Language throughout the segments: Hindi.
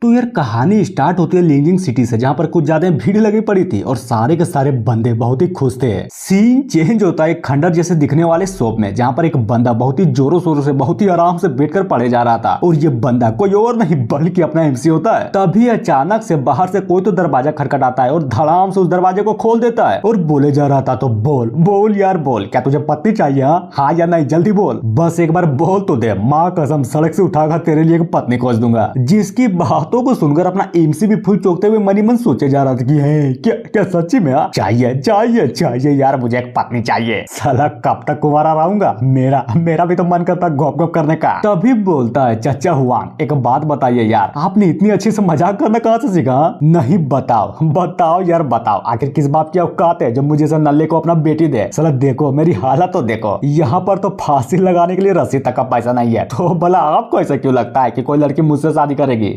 तो यार कहानी स्टार्ट होती है लिंजिंग सिटी से, जहाँ पर कुछ ज्यादा भीड़ लगी पड़ी थी और सारे के सारे बंदे बहुत ही खुश थे। सीन चेंज होता है एक खंडर जैसे दिखने वाले शॉप में, जहाँ पर एक बंदा बहुत ही जोरों शोरों से बहुत ही आराम से बैठकर पढ़े जा रहा था। और ये बंदा कोई और नहीं बल्कि अपना एमसी होता है। तभी अचानक से बाहर से कोई तो दरवाजा खटखटाता है और धड़ाम से उस दरवाजे को खोल देता है और बोले जा रहा था, तो बोल बोल यार बोल, क्या तुझे पत्नी चाहिए? हाँ या नहीं, जल्दी बोल, बस एक बार बोल तो दे, माँ कसम सड़क से उठाकर तेरे लिए एक पत्नी खोज दूंगा। जिसकी बातों को सुनकर अपना एमसी भी फुल चौंकते हुए मनी मन सोचे जा रहा था कि है क्या क्या सच्ची में चाहिए चाहिए चाहिए यार, मुझे एक पत्नी चाहिए। साला कब तक कुंवारा रहूंगा, मेरा भी तो मन करता गप गप करने का। तभी बोलता है, चाचा हुआंग एक बात बताइए यार, आपने इतनी अच्छे से मजाक करना कहाँ से सीखा? नहीं बताओ बताओ यार बताओ, आखिर किस बात की औकात है जो मुझे से नल्ले को अपना बेटी दे? साला देखो मेरी हालत तो देखो, यहाँ पर तो फांसी लगाने के लिए रस्सी तक का पैसा नहीं है, तो भला आपको ऐसा क्यों लगता है कि कोई लड़की मुझसे शादी करेगी?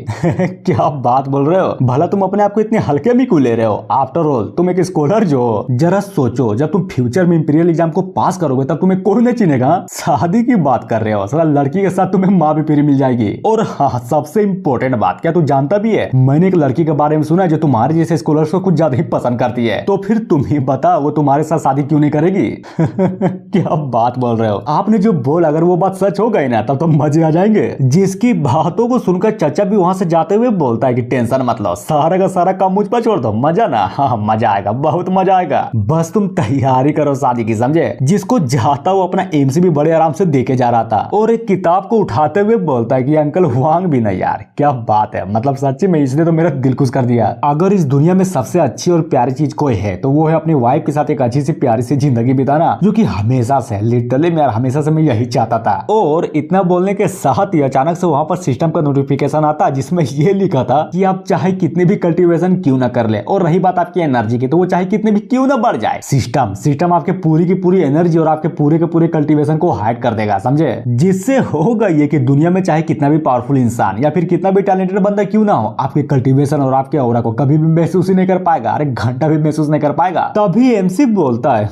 क्या बात बोल रहे हो, भला तुम अपने आप को इतने हल्के में क्यों ले रहे हो? आफ्टर ऑल तुम एक स्कॉलर जो हो। जरा सोचो, जब तुम फ्यूचर में इंपीरियल एग्जाम को पास करोगे तब तुम्हें कोई नहीं चिनेगा। शादी की बात कर रहे हो, साला लड़की के साथ तुम्हें माँ भी फ्री मिल जाएगी। और हाँ, सबसे इम्पोर्टेंट बात, क्या तू जानता भी है, मैंने एक लड़की के बारे में सुना है जो तुम्हारे जैसे स्कॉलर्स को कुछ ज्यादा ही पसंद करती है। तो फिर तुम ही बताओ वो तुम्हारे साथ शादी क्यों नहीं करेगी? क्या बात बोल रहे हो? आपने जो बोला अगर वो बात सच हो गई ना तब तो मजे आ जाएंगे। जिसकी बातों को सुनकर चाचा भी वहां से जाते हुए बोलता है कि टेंशन मत लो, सारा का सारा काम मुझ पर छोड़ दो, मजा ना, हाँ मजा आएगा, बहुत मजा आएगा, बस तुम तैयारी करो शादी की, समझे? जिसको जाता हुआ अपना एमसी भी बड़े आराम से देके जा रहा था और एक किताब को उठाते हुए बोलता है कि अंकल हुआंग भी नहीं यार, क्या बात है, मतलब सच्ची में इसने तो मेरा दिल खुश कर दिया। अगर इस दुनिया में सबसे अच्छी और प्यारी चीज कोई है तो वो है अपनी वाइफ के साथ एक अच्छी सी प्यारी सी जिंदगी बिताना, जो कि हमेशा से लिटरली मैं हमेशा से मैं यही चाहता था। और इतना बोलने के साथ ही अचानक से वहां पर सिस्टम का नोटिफिकेशन आता जिसमें ये लिखा था कि आप चाहे कितने भी कल्टीवेशन क्यों ना कर ले, और रही बात आपकी एनर्जी की, तो वो चाहे कितने भी क्यों ना बढ़ जाए, सिस्टम आपके पूरी की पूरी एनर्जी और आपके पूरे के पूरे कल्टीवेशन को हाइड कर देगा, समझे? जिससे होगा ये कि दुनिया में चाहे कितना भी पावरफुल इंसान या फिर कितना भी टैलेंटेड बंदा क्यों ना हो, आपके कल्टीवेशन और आपके ऑरा को कभी भी महसूस ही नहीं कर पाएगा, अरे घंटा भी महसूस नहीं कर पाएगा। तभी एमसी बोलता है,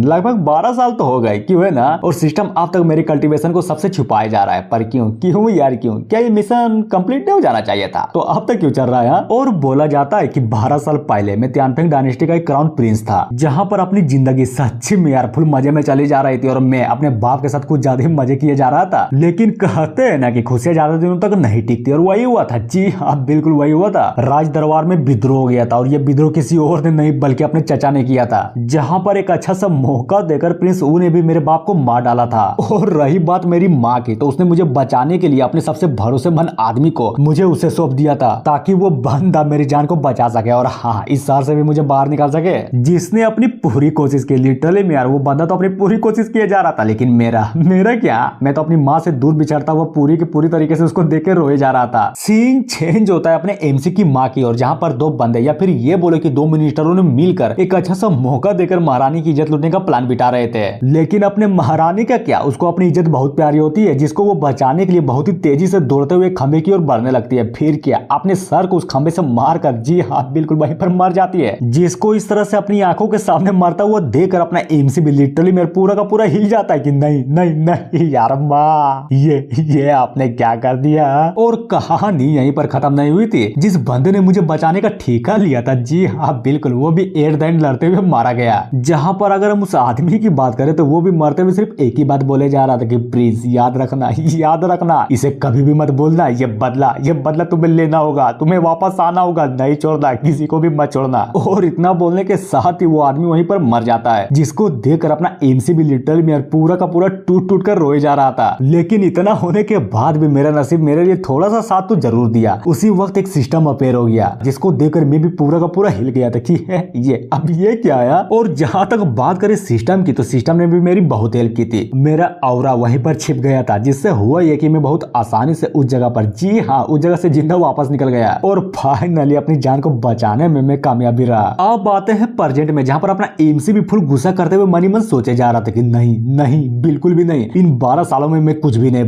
लगभग 12 साल तो हो गए, क्यों है ना, और सिस्टम अब तक मेरी कल्टीवेशन को सबसे छुपाया जा रहा है, पर क्यों क्यों यार क्यों? क्या ये मिशन कंप्लीट नहीं हो जाना चाहिए था? तो अब तक क्यों चल रहा है? और बोला जाता है कि 12 साल पहले मैं तियानफेंग डायनेस्टी का एक क्राउन प्रिंस था, जहां पर अपनी जिंदगी सच्ची में यार फुल मजे में चली जा रही थी और मैं अपने बाप के साथ कुछ ज्यादा ही मजे किए जा रहा था। लेकिन कहते हैं ना कि खुशियां ज्यादा दिनों तक नहीं टिकती, और वही हुआ था। जी हाँ, बिल्कुल वही हुआ था। राज दरबार में विद्रोह हो गया था और ये विद्रोह किसी और ने नहीं बल्कि अपने चचा ने किया था, जहाँ पर एक अच्छा सा मौका देकर प्रिंस ऊ ने भी मेरे बाप को मार डाला था। और रही बात मेरी माँ की, तो उसने मुझे बचाने के लिए अपने सबसे भरोसेमंद आदमी को मुझे उसे सौंप दिया था, ताकि वो बंदा मेरी जान को बचा सके और हाँ इस शहर से भी मुझे बाहर निकाल सके। जिसने अपनी पूरी कोशिश की, लिटरली में यार वो बंदा तो अपनी पूरी कोशिश किए जा रहा था, लेकिन मेरा क्या, मैं तो अपनी माँ से दूर बिछड़ता हुआ पूरी की पूरी तरीके से उसको देख के रोए जा रहा था। सीन चेंज होता है अपने एमसी की माँ की, और जहाँ पर दो बंदे या फिर ये बोलो कि दो मिनिस्टरों ने मिलकर एक अच्छा सा मौका देकर महारानी की इज्जत लूटने का प्लान बिठा रहे थे। लेकिन अपने महारानी का क्या, उसको अपनी इज्जत बहुत प्यारी होती है, जिसको वो बचाने के लिए बहुत ही तेजी से दौड़ते हुए खंबे की ओर बढ़ने लगती है। फिर क्या, अपने सर को उस खंबे से मारकर, जी हाँ बिल्कुल वहीं पर मर जाती है। जिसको इस तरह से अपनी आंखों के सामने मरता हुआ देखकर अपना एमसी भी लिटरली मेरा पूरा का पूरा हिल जाता है कि नहीं नहीं नहीं यार माँ, ये आपने क्या कर दिया। और कहानी यहीं पर खत्म नहीं हुई थी। जिस बंदे ने मुझे बचाने का ठेका लिया था, जी हाँ बिल्कुल, वो भी एट द एंड लड़ते हुए मारा गया। जहां पर अगर हम उस आदमी की बात करें तो वो भी मरते हुए सिर्फ एक ही बात बोले जा रहा था कि प्लीज याद रखना, इसे कभी भी मत बोलना, ये बदला तुम्हें लेना होगा, तुम्हें वापस आना होगा, नहीं छोड़ना, किसी को भी मत छोड़ना। और इतना बोलने के साथ ही वो आदमी वहीं पर मर जाता है, जिसको देखकर अपना एमसी भी लिटरली में पूरा का पूरा टूट कर रोए जा रहा था। लेकिन इतना होने के बाद भी मेरा नसीब मेरे लिए थोड़ा सा साथ तो जरूर दिया। उसी वक्त एक सिस्टम अपेयर हो गया, जिसको देखकर मैं भी पूरा का पूरा हिल गया था कि ये अब ये क्या आया। और जहां तक बात करें सिस्टम की, तो सिस्टम ने भी मेरी बहुत हेल्प की थी। मेरा ऑरा वहीं पर छिप गया था, जिससे हुआ ये कि मैं बहुत आसानी से उस जगह पर, जी हाँ उस जगह से जिंदा वापस निकल गया और फाइनली अपनी जान को बचाने में मैं कामयाबी रहा। अब आते हैं प्रेजेंट में, जहां पर अपना एमसी भी फुल गुस्सा करते हुए मनी मन सोचे जा रहा था कि नहीं बिल्कुल भी नहीं, इन 12 सालों में मैं कुछ भी नहीं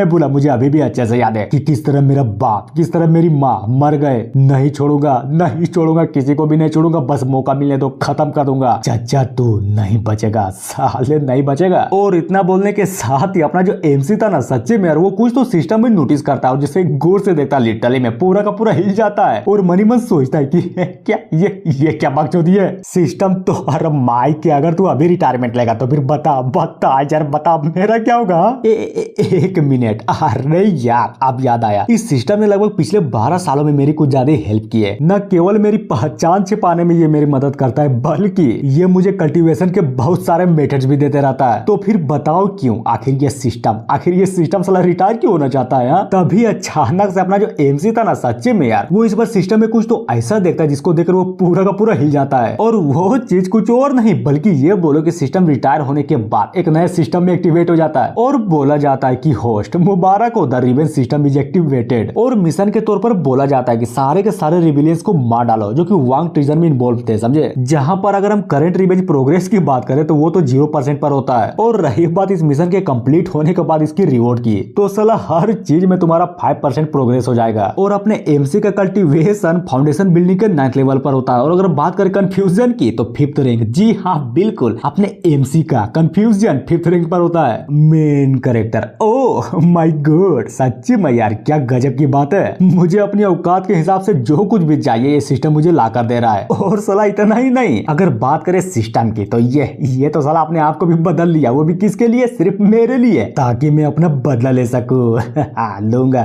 भूला। मुझे अभी भी अच्छे से याद है कि किस तरह मेरा बाप, किस तरह मेरी माँ मर गए। नहीं छोड़ूंगा, किसी को भी नहीं छोड़ूंगा, बस मौका मिलने दो, खत्म कर दूंगा। चाचा तू नहीं बचेगा, साले नहीं बचेगा। और इतना बोलने के साथ ही अपना जो एमसी था ना, सच्चे में यार वो कुछ तो सिस्टम में नोटिस करता है, जिससे गौर से देखता है लिटरली में पूरा का पूरा हिल जाता है और मन ही मन सोचता है कि क्या ये क्या बकचोदी है सिस्टम। तो अरे माई के अगर तू अभी रिटायरमेंट लेगा तो फिर बता बता यार बता मेरा क्या होगा। एक मिनट, अरे यार अब याद आया, इस सिस्टम ने लगभग पिछले 12 सालों में मेरी कुछ ज्यादा हेल्प की है। न केवल मेरी पहचान छिपाने में ये मेरी मदद करता है बल्कि ये मुझे कल्टीवेशन के बहुत सारे मेथड्स भी देते रहता है। तो फिर बताओ क्यों आखिर ये सिस्टम साला रिटायर क्यों होना चाहता है। तभी अचानक से अपना जो एमसी था ना, सच्चे में यार वो इस बार सिस्टम में कुछ तो ऐसा देखता है जिसको देखकर वो पूरा का पूरा हिल जाता है। और वो चीज कुछ और नहीं बल्कि ये बोलो कि सिस्टम रिटायर होने के बाद एक नया सिस्टम में एक्टिवेट हो जाता है और बोला जाता है कि होस्ट मुबारक हो, the revenge system is activated. और मिशन के तौर पर बोला जाता है कि सारे के सारे रिविलियंस को मार डालो जो कि वांग ट्रीजन में इन्वॉल्व थे, समझे। जहां पर अगर हम करंट रिवेंज प्रोग्रेस की बात करें तो वो तो 0% पर होता है। और रही बात इस मिशन के कंप्लीट होने के बाद इसकी रिवॉर्ड की, तो साला हर चीज में तुम्हारा 5% प्रोग्रेस हो जाएगा। और अपने एमसी का कल्टीवेशन फाउंडेशन बिल्डिंग के 9th लेवल पर होता है। और अगर बात करें कंफ्यूजन की तो 5th रैंक, जी हाँ बिल्कुल, अपने एमसी का कंफ्यूजन 5th रैंक पर होता है। Main character, oh my God, सच्ची में यार क्या गजब की बात है। मुझे अपनी औकात के हिसाब से जो कुछ भी चाहिए ये सिस्टम मुझे ला कर दे रहा है। और साला इतना ही नहीं, अगर बात करें सिस्टम की तो ये तो साला अपने आप को भी बदल लिया, वो भी किसके लिए, सिर्फ मेरे लिए, ताकि मैं अपना बदला ले सकूं।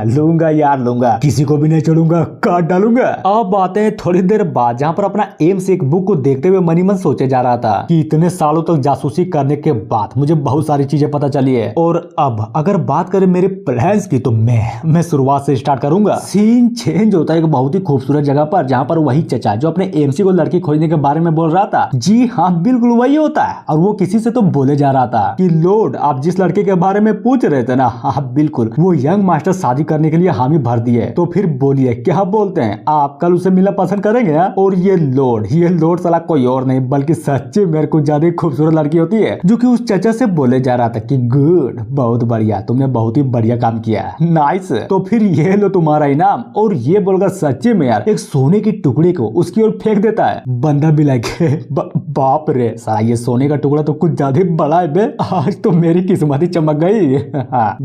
लूंगा यार लूंगा, किसी को भी नहीं छोड़ूंगा, काट डालूंगा। अब बातें हैं थोड़ी देर बाद जहां पर अपना एम से एक बुक को देखते हुए मनी मन सोचे जा रहा था कि इतने सालों तक जासूसी करने के बाद मुझे बहुत सारी चीजें पता चली है। और अब अगर बात करें मेरे प्लान्स की तो मैं शुरुआत से स्टार्ट करूंगा। सीन चेंज होता है एक बहुत ही खूबसूरत जगह पर जहां पर वही चचा जो अपने एमसी को लड़की खोजने के बारे में बोल रहा था, जी हाँ बिल्कुल वही होता है। और वो किसी से तो बोले जा रहा था कि लॉर्ड आप जिस लड़के के बारे में पूछ रहे थे ना, हाँ बिल्कुल वो यंग मास्टर शादी करने के लिए हामी भर दिए। तो फिर बोलिए क्या बोलते हैं, आप कल उसे मिलना पसंद करेंगे। और ये लॉर्ड साला कोई और नहीं बल्कि सच्चे मेरे को ज्यादा खूबसूरत लड़की होती है जो कि उस चचा से बोले जा रहा था कि गुड, बहुत बढ़िया, तुमने बहुत ही बढ़िया काम किया, नाइस। तो फिर ये लो तुम्हारा इनाम। और ये बोलकर सच्चे में यार एक सोने की टुकड़ी को उसकी ओर फेंक देता है। बंदा भी लगे बाप रे साला ये सोने का टुकड़ा तो कुछ ज्यादा बड़ा है बे, आज तो मेरी किस्मत ही चमक गई।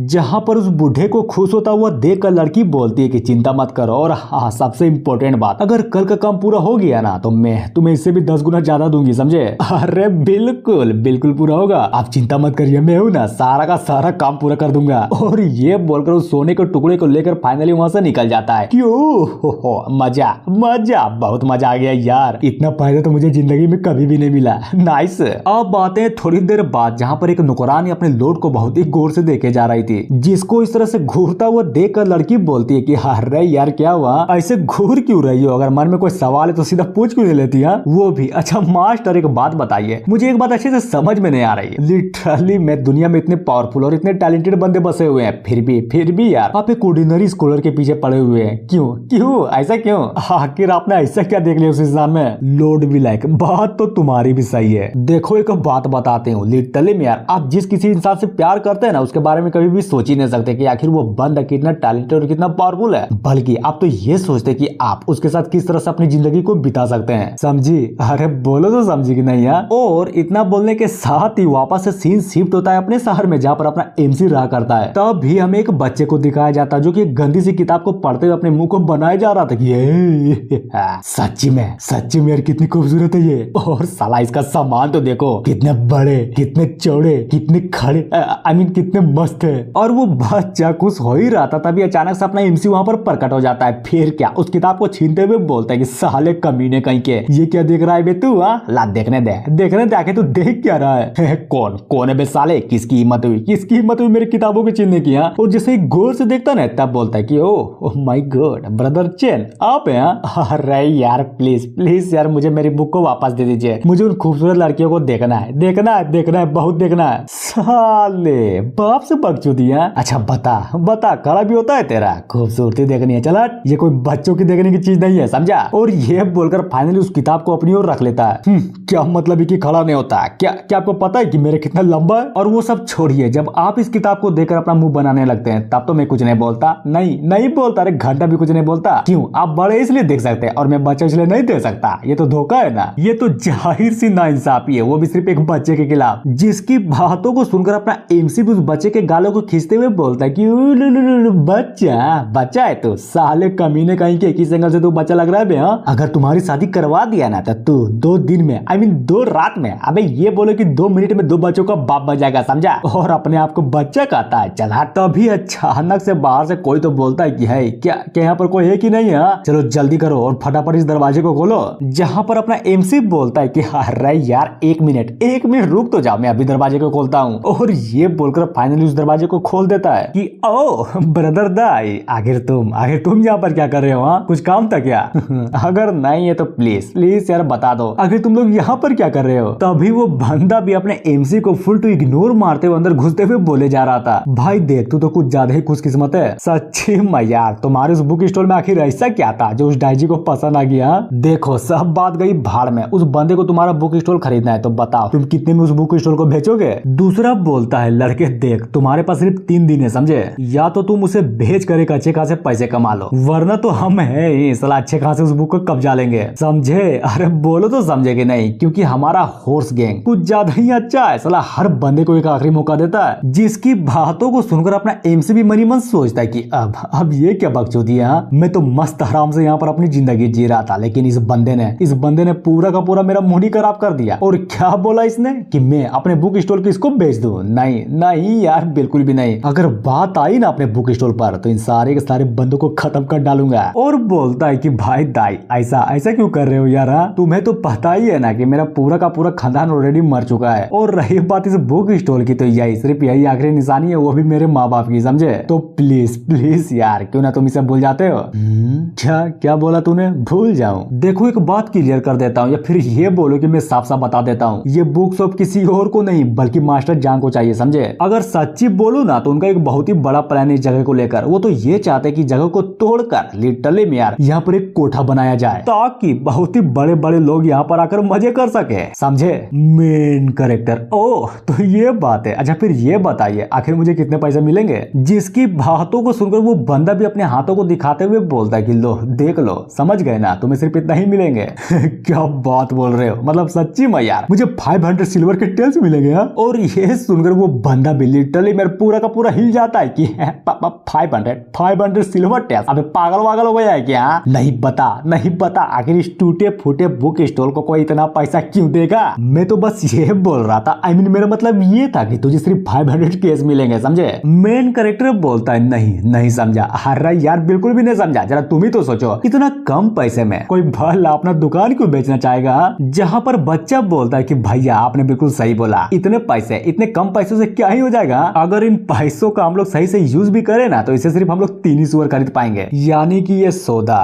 जहां पर उस बूढ़े को खुश होता हुआ देख कर लड़की बोलती है कि चिंता मत करो। और हाँ सबसे इम्पोर्टेंट बात, अगर कल का काम पूरा हो गया ना तो मैं तुम्हें इससे भी 10 गुना ज्यादा दूंगी, समझे। अरे बिल्कुल पूरा होगा, आप चिंता मत करिए, मैं हूं ना, सारा का सारा काम पूरा कर दूंगा। और ये बोलकर उस सोने के टुकड़े को लेकर फाइनली वहां से निकल जाता है। क्यों मजा बहुत मजा आ गया यार, इतना फायदा तो मुझे जिंदगी में कभी भी नहीं मिला, नाइस। अब बातें थोड़ी देर बाद जहां पर एक नौकरानी अपने लॉर्ड को बहुत ही गौर से देखे जा रही थी, जिसको इस तरह से घूरता हुआ देखकर लड़की बोलती है कि अरे यार क्या हुआ, ऐसे घूर क्यों रही हो, अगर मन में कोई सवाल है तो सीधा पूछ क्यों लेती है। वो भी अच्छा मास्टर एक बात बताइए, मुझे एक बात अच्छे से समझ में नहीं आ रही, लिटरली मैं दुनिया में इतने पावरफुल और इतने टैलेंटेड बंदे बसे हुए हैं, फिर भी यार आप एक ऑर्डिनरी स्कॉलर के पीछे पड़े हुए हैं, क्यों ऐसा क्यों, आखिर आपने ऐसा क्या देख लिया उस इंसान में। लॉर्ड भी लाइक बात तो तुम्हारी भी सही है, देखो एक बात बताते हूँ, लिटरली में यार आप जिस किसी इंसान से प्यार करते हैं ना उसके बारे में कभी भी सोच ही नहीं सकते कि आखिर वो बंदा कितना टैलेंटेड और कितना पावरफुल है, बल्कि आप तो ये सोचते कि आप उसके साथ किस तरह से अपनी जिंदगी को बिता सकते हैं, समझी। अरे बोलो तो समझी कि नहीं यार। और इतना बोलने के साथ ही वापस से सीन शिफ्ट होता है अपने शहर में जहाँ पर अपना एमसी रहा करता है। तब भी हमें एक बच्चे को दिखाया जाता है जो कि एक गंदी सी किताब को पढ़ते हुए अपने मुंह को बनाया जा रहा था कि ये सच्ची में यार कितनी खूबसूरत है ये, और साला इसका सामान तो देखो, कितने बड़े, कितने चौड़े, कितने खड़े, आई मीन कितने मस्त है। और वो बच्चा खुश हो ही रहा था तभी अचानक से अपना एमसी वहां पर प्रकट हो जाता है। फिर क्या उस किताब को छीनते हुए बोलता है कि साले कमीने कहीं के, ये क्या देख रहा है बे तू, ला देखने दे आके तू देख क्या रहा है। कौन है बे साले, किसकी हिम्मत हुई मेरी किताबों के छीनने की। और जैसे गौर से देखता ना तब बोलता है कि oh my God brother chain आप हैं। अरे यार प्लीज यार मुझे मेरी बुक को वापस दे दीजिए, मुझे उन खूबसूरत लड़कियों को देखना है, बहुत देखना है। साले बाप से बकचोदी है। अच्छा बता खड़ा भी होता है तेरा, खूबसूरती देखनी है, चला ये कोई बच्चों की देखने की चीज नहीं है, समझा। और ये बोलकर फाइनली उस किताब को अपनी ओर रख लेता है। क्या मतलब है कि खड़ा नहीं होता, क्या आपको पता है कि मेरे कितना लंबा है। और वो सब छोड़िए, जब आप इस किताब को देखकर अपना मुंह बनाने लगते हैं तब तो मैं कुछ नहीं बोलता, नहीं बोलता, अरे घंटा भी कुछ नहीं बोलता। क्यों, आप बड़े इसलिए देख सकते हैं और मैं बच्चा इसलिए नहीं दे सकता, ये तो धोखा है ना, ये तो जाहिर सी नाइंसाफी है, वो भी सिर्फ एक बच्चे के खिलाफ, जिसकी बातों को सुनकर अपना एमसी उस बच्चे के गालों को खींचते हुए बोलता है कि बच्चा है तू, साले कमीने कहीं के, किस एंगल से तू बच्चा लग रहा है बे? हाँ, अगर तुम्हारी शादी करवा दिया ना तो तू 2 दिन में, आई मीन 2 रात में, अबे ये बोलो कि 2 मिनट में 2 बच्चों का बाप बन जाएगा, समझा? और अपने आप को बच्चा कहता है। चला, तभी अचानक से बाहर से कोई तो बोलता है कि है क्या यहाँ पर कोई है कि नहीं? है चलो जल्दी करो और फटाफट इस दरवाजे को खोलो। जहाँ पर अपना एमसी बोलता है कि अरे यार 1 मिनट रुक तो जाओ, मैं अभी दरवाजे को खोलता हूँ। और ये बोलकर फाइनली उस दरवाजे को खोल देता है कि ओ ब्रदर दाई, आखिर तुम यहाँ पर क्या कर रहे हो? हाँ, कुछ काम था क्या? अगर नहीं है तो प्लीज यार बता दो, आखिर तुम लोग यहाँ पर क्या कर रहे हो? तभी वो बंदा भी अपने एमसी को फुल टू इग्नोर मारते हुए अंदर घुसते हुए बोले जा रहा था, भाई देख तू तो कुछ ज्यादा ही खुशकिस्मत है सच्ची में यार, तुम्हारे उस बुक स्टोर में आखिर ऐसा क्या था जो उस डायजी को पसंद आ गया? देखो सब बात गई भाड़ में, उस बंदे को तुम्हारा बुक स्टोर खरीदना है तो बताओ तुम कितने में उस बुक स्टोर को बेचोगे? दूसरा बोलता है, लड़के देख तुम्हारे पास सिर्फ 3 दिन है, समझे? या तो तुम उसे बेच कर एक अच्छे खासे पैसे कमा लो, वरना तो हम है साला अच्छे खासे उस बुक को कब्जा लेंगे, समझे? अरे बोलो तो समझेगे नहीं, क्योंकि हमारा हॉर्स गैंग कुछ ज्यादा ही अच्छा है, साला हर बंदे को एक आखिरी मौका देता है। जिसकी बातों को सुनकर अपना एमसी भी मनी मन सोचता है कि अब ये क्या बकचोदी है? मैं तो मस्त आराम से यहाँ पर अपनी जिंदगी जी रहा था, लेकिन इस बंदे ने पूरा का पूरा मेरा मूड ही खराब कर दिया। और क्या बोला इसने कि मैं अपने बुक स्टोर को इसको बेच दूं? नहीं यार, बिल्कुल भी नहीं। अगर बात आई ना अपने बुक स्टोर पर तो इन सारे के सारे बंदों को खत्म कर डालूंगा। और बोलता है कि भाई दाई ऐसा क्यों कर रहे हो यार? तुम्हें तो पता ही है ना कि मेरा पूरा का पूरा खानदान ऑलरेडी मर चुका है, और रही बात इस बुक स्टोर की तो सिर्फ यही आखिरी निशानी है, वो भी मेरे माँ बाप की, समझे? तो प्लीज यार क्यों ना तुम इसे भूल जाते हो? क्या बोला तूने? भूल जाऊं? देखो एक बात क्लियर कर देता हूँ, या फिर ये बोलो कि मैं साफ साफ बता देता हूँ, ये बुक शॉप किसी और को नहीं बल्कि मास्टर जान को चाहिए, समझे? अगर सच्ची बोलूं ना तो उनका एक बहुत ही बड़ा प्लान है इस जगह को लेकर। वो तो ये चाहते हैं कि जगह को तोड़कर लिटरली में यार यहाँ पर एक कोठा बनाया जाए, ताकि बहुत ही बड़े बड़े लोग यहाँ पर आकर मजे कर सके, समझे? मेन कैरेक्टर, ओह तो ये बात है। अच्छा फिर ये बताइए आखिर मुझे कितने पैसे मिलेंगे? जिसकी बातों को सुनकर वो बंदा भी अपने हाथों को दिखाते हुए बोलता है कि लो देख लो, समझ गए ना, तुम्हें सिर्फ इतना ही मिलेंगे। क्या बात बोल रहे हो? मतलब सच्ची में यार मुझे 500 सिल्वर के टेल्स मिलेंगे? और ये सुनकर वो बंदा भी लिटरली मेरा पूरा का पूरा हिल जाता है कि 500 सिल्वर टेल्स? अबे पागल वागल हो गया है क्या? नहीं पता आखिर इस टूटे फूटे बुक स्टोर को कोई इतना पैसा क्यों देगा? मैं तो बस ये बोल रहा था, आई मीन मेरा मतलब ये था कि तुझे सिर्फ 500 केस मिलेंगे, समझे? मेन कैरेक्टर बोलता है नहीं समझा। अरे यार बिल्कुल भी नहीं समझा, जरा तुम ही तो सोचो, इतना कम पैसे में कोई भला अपना दुकान क्यों बेचना चाहेगा? जहाँ पर बच्चा बोलता है कि भैया आपने बिल्कुल सही बोला, इतने कम पैसों से क्या ही हो जाएगा? अगर इन पैसों का हम लोग सही से यूज भी करें ना तो इसे सिर्फ हम लोग 3 ही सुअर खरीद पाएंगे, यानी कि ये सौदा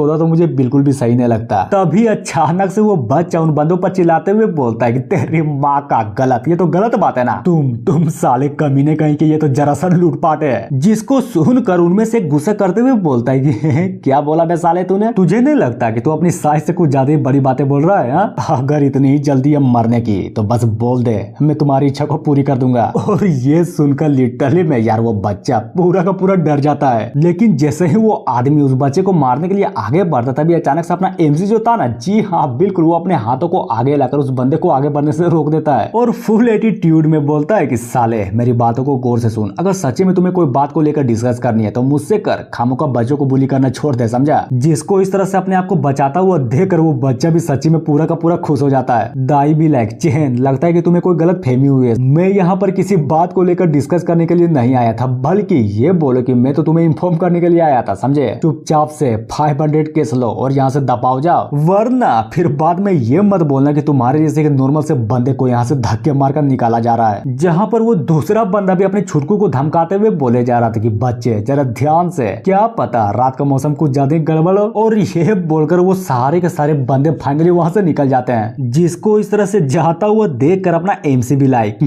तो मुझे बिल्कुल भी सही नहीं लगता। तभी अचानक से वो बच्चा उन बंदों पर चिल्लाते हुए बोलता है कि तेरी माँ का गलत, ये तो गलत बात है ना, तुम साले कमीने कहीं के, ये तो जरा सा लूटपाट है। जिसको सुनकर उनमें से गुस्सा करते हुए बोलता है कि क्या बोला बे साले तूने? तुझे नहीं लगता कि तू अपनी साइज से कुछ ज्यादा बड़ी बातें बोल रहा है? अगर इतनी ही जल्दी है मरने की तो बस बोल दे, मैं तुम्हारी इच्छा को पूरी कर दूंगा। और ये सुनकर लिटरली में यार वो बच्चा पूरा का पूरा डर जाता है। लेकिन जैसे ही वो आदमी उस बच्चे को मारने के लिए आगे बढ़ता तभी अचानक से अपना एमसी जो था ना, जी हाँ बिल्कुल, वो अपने हाथों को आगे लाकर उस बंदे को आगे बढ़ने से रोक देता है और फुल एटीट्यूड में बोलता है कि साले मेरी बातों को गौर से सुन, अगर सच्ची में तुम्हें कोई बात को लेकर डिस्कस करनी है तो मुझसे कर, खामोका बच्चों को बुली करना छोड़ दे, समझा? जिसको इस तरह से अपने आप को बचाता हुआ देखकर वो बच्चा भी सच्ची में पूरा का पूरा खुश हो जाता है। दाई भी लाइक चैन, लगता है कि तुम्हें कोई गलत फहमी हुई है, मैं यहाँ पर किसी बात को लेकर डिस्कस करने के लिए नहीं आया था, बल्कि ये बोलो कि मैं तो तुम्हें इन्फॉर्म करने के लिए आया था, समझे? चुपचाप से 500 केस लो और यहाँ से दबाओ जाओ, वरना फिर बाद में ये मत बोलना कि तुम्हारे जैसे कि नॉर्मल से बंदे को यहाँ से धक्के मारकर निकाला जा रहा है। जहाँ पर वो दूसरा बंदा भी अपने छुटकू को धमकाते हुए बोले जा रहा था कि बच्चे जरा ध्यान से, क्या पता रात का मौसम कुछ ज्यादा गड़बड़ हो। और ये बोलकर वो सारे के सारे बंदे फाइनली वहां से निकल जाते हैं। जिसको इस तरह से जाता हुआ देख कर अपना एमसी भी लाइक